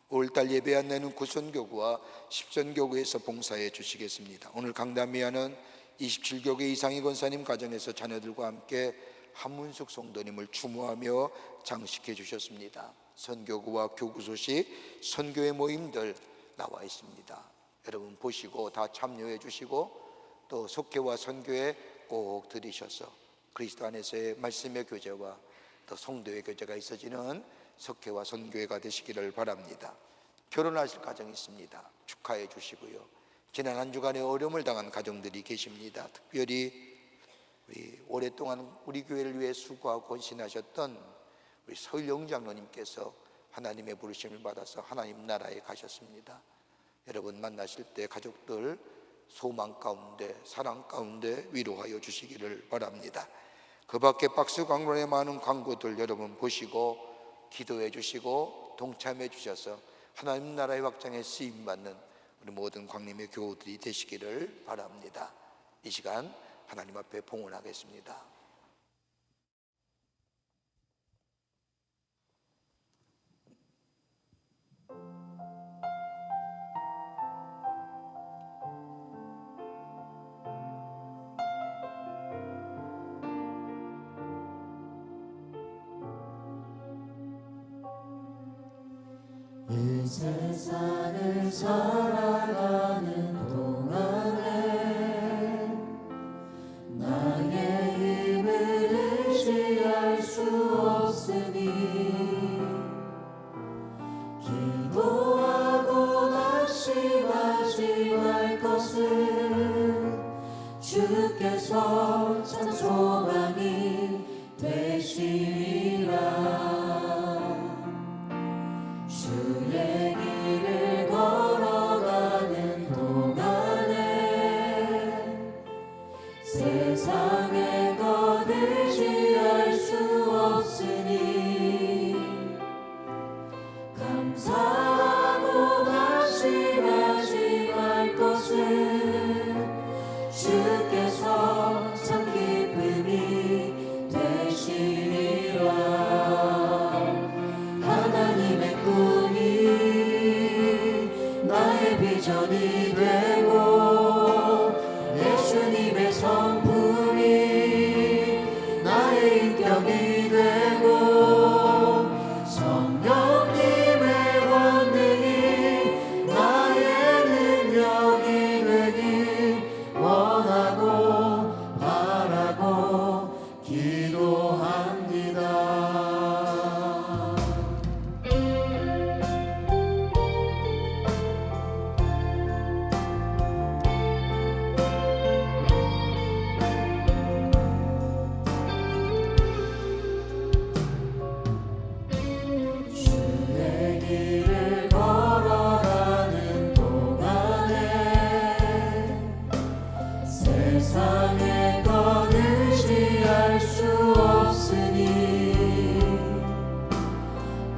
S4: 5월달 예배 안내는 구선교구와 십선교구에서 봉사해 주시겠습니다. 오늘 강남미아는 27교계 이상희 권사님 가정에서 자녀들과 함께 한문숙 성도님을 추모하며 장식해 주셨습니다. 선교구와 교구 소식, 선교회 모임들 나와 있습니다. 여러분 보시고 다 참여해 주시고 또 속회와 선교회 꼭 들으셔서 그리스도 안에서의 말씀의 교제와 또 성도의 교제가 있어지는 속회와 선교회가 되시기를 바랍니다. 결혼하실 가정이 있습니다. 축하해 주시고요. 지난 한 주간에 어려움을 당한 가정들이 계십니다. 특별히 우리 오랫동안 우리 교회를 위해 수고하고 헌신하셨던 우리 서일영 장로님께서 하나님의 부르심을 받아서 하나님 나라에 가셨습니다. 여러분 만나실 때 가족들 소망 가운데 사랑 가운데 위로하여 주시기를 바랍니다. 그 밖에 박스 광론의 많은 광고들 여러분 보시고 기도해 주시고 동참해 주셔서 하나님 나라의 확장에 쓰임받는 우리 모든 광림의 교우들이 되시기를 바랍니다. 이 시간 하나님 앞에 봉헌하겠습니다.
S2: 이 세상을 살아가는 동안에 나의 힘을 의지할 수 없으니 기도하고 낙심하지 말 것을 주께서 참 소망이 되시리라. 주의 길을 걸어가는 동안에 세상의 것 의지할 수 없으니 감사하고 낙심하지 말 것을 주께서 참 기쁨이 되시리라. 하나님의 꿈이 나의 비전이 되고 예수님의 성품이 나의 인격이 되고 성령님의 권능이 나의 능력이 되길 원하고 바라고 기도합니다. 주의 길을 걸어가는 동안에 세상의 것 의지할 수 없으니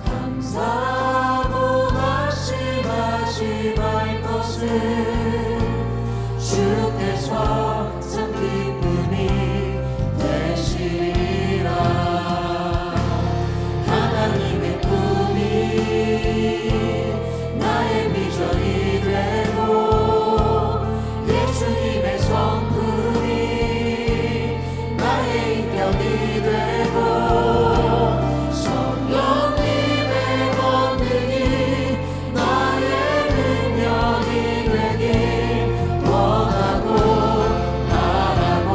S2: 감사하고 낙심하지 말 것을 주께서 참 기쁨이 되시리라. 하나님의 꿈이 나의 비전이 되고 예수님의 성품이 나의 인격이 되고 성령님의 권능이 나의 능력이 되길 원하고 바라고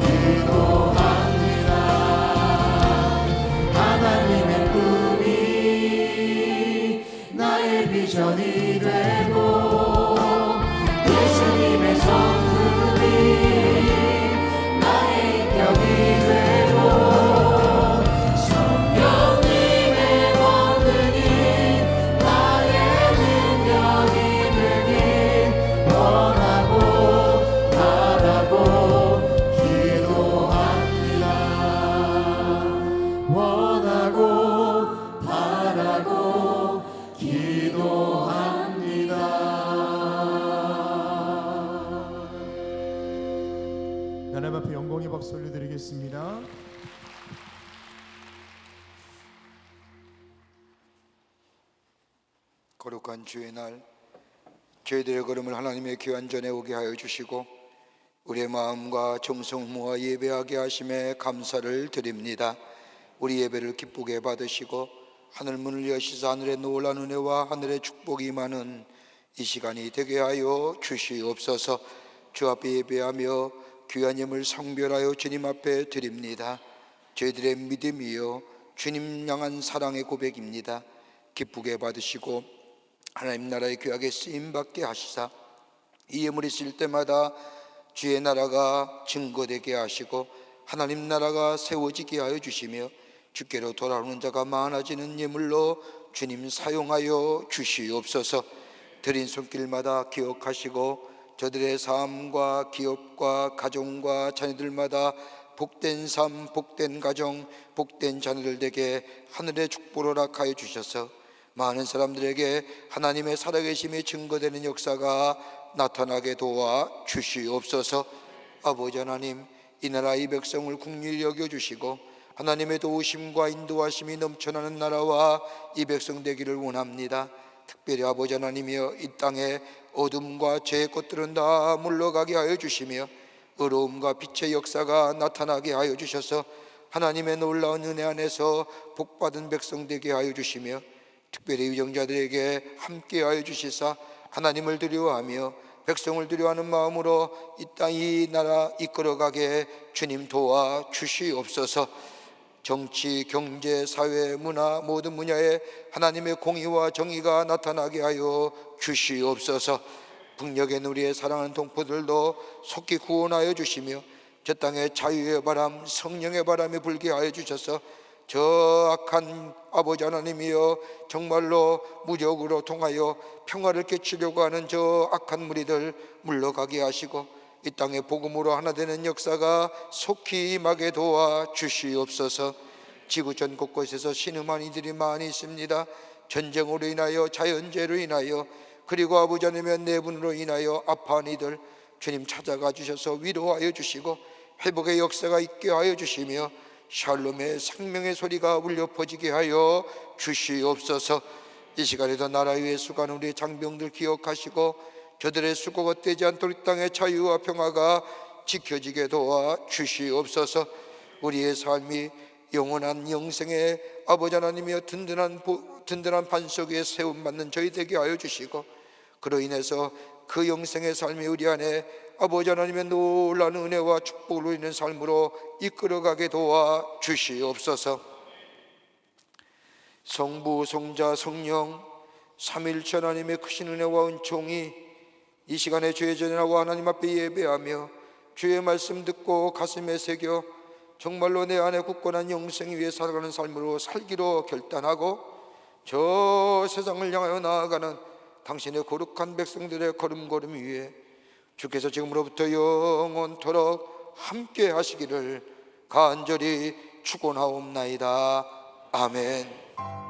S2: 기도합니다. 하나님의 꿈이 나의 비전이 되고 예수님의 성품이 나의 인격이 되고 성령님의 권능이 나의 능력이 되길 원하고 바라고 기도합니다. 원하고 바라고 기도합니다.
S3: 하나님 앞에 영광의 박수 올려드리겠습니다.
S4: 거룩한 주의 날, 저희들의 걸음을 하나님의 귀한 전에 오게 하여 주시고 우리의 마음과 정성을 모아 예배하게 하심에 감사를 드립니다. 우리 예배를 기쁘게 받으시고 하늘문을 여시사 하늘의 놀라운 은혜와 하늘의 축복이 임하는 이 시간이 되게 하여 주시옵소서. 주 앞에 예배하며 귀한 예물 성별하여 주님 앞에 드립니다. 저희들의 믿음이요 주님 향한 사랑의 고백입니다. 기쁘게 받으시고 하나님 나라의 귀하게 쓰임받게 하시사 이 예물이 있을 때마다 주의 나라가 증거되게 하시고 하나님 나라가 세워지게 하여 주시며 주께로 돌아오는 자가 많아지는 예물로 주님 사용하여 주시옵소서. 드린 손길마다 기억하시고 저들의 삶과 기업과 가정과 자녀들마다 복된 삶, 복된 가정, 복된 자녀들 되게 하늘의 축복을 허락하여 주셔서 많은 사람들에게 하나님의 살아계심이 증거되는 역사가 나타나게 도와 주시옵소서. 아버지 하나님, 이 나라 이 백성을 긍휼히 여겨주시고 하나님의 도우심과 인도하심이 넘쳐나는 나라와 이 백성 되기를 원합니다. 특별히 아버지 하나님이여, 이 땅에 어둠과 죄의 것들은 다 물러가게 하여 주시며 의로움과 빛의 역사가 나타나게 하여 주셔서 하나님의 놀라운 은혜 안에서 복받은 백성 되게 하여 주시며 특별히 위정자들에게 함께 하여 주시사 하나님을 두려워하며 백성을 두려워하는 마음으로 이 땅 이 나라 이끌어가게 주님 도와 주시옵소서. 정치, 경제, 사회, 문화 모든 분야에 하나님의 공의와 정의가 나타나게 하여 주시옵소서. 북녘의 우리의 사랑하는 동포들도 속히 구원하여 주시며 저 땅에 자유의 바람, 성령의 바람이 불게 하여 주셔서 저 악한 아버지 하나님이여, 정말로 무력으로 통하여 평화를 깨치려고 하는 저 악한 무리들 물러가게 하시고 이 땅에 복음으로 하나 되는 역사가 속히 임하게 도와 주시옵소서. 지구 전 곳곳에서 신음한 이들이 많이 있습니다. 전쟁으로 인하여, 자연재해로 인하여, 그리고 아버지 하나님의 내분으로 인하여 아파한 이들 주님 찾아가 주셔서 위로하여 주시고 회복의 역사가 있게 하여 주시며 샬롬의 생명의 소리가 울려 퍼지게 하여 주시옵소서. 이 시간에도 나라 위에 수고하는 우리 장병들 기억하시고 저들의 수고가 떼지 않도록 땅의 자유와 평화가 지켜지게 도와 주시옵소서. 우리의 삶이 영원한 영생의 아버지 하나님이여 든든한 반석 위에 세움받는 저희 되게 하여 주시고 그로 인해서 그 영생의 삶이 우리 안에 아버지 하나님의 놀라운 은혜와 축복으로 있는 삶으로 이끌어가게 도와 주시옵소서. 성부, 성자, 성령 삼위일체 하나님의 크신 은혜와 은총이 이 시간에 주의 전에 나와 하나님 앞에 예배하며 주의 말씀 듣고 가슴에 새겨 정말로 내 안에 굳건한 영생 위에 살아가는 삶으로 살기로 결단하고 저 세상을 향하여 나아가는 당신의 거룩한 백성들의 걸음걸음 위에 주께서 지금으로부터 영원토록 함께 하시기를 간절히 축원하옵나이다. 아멘.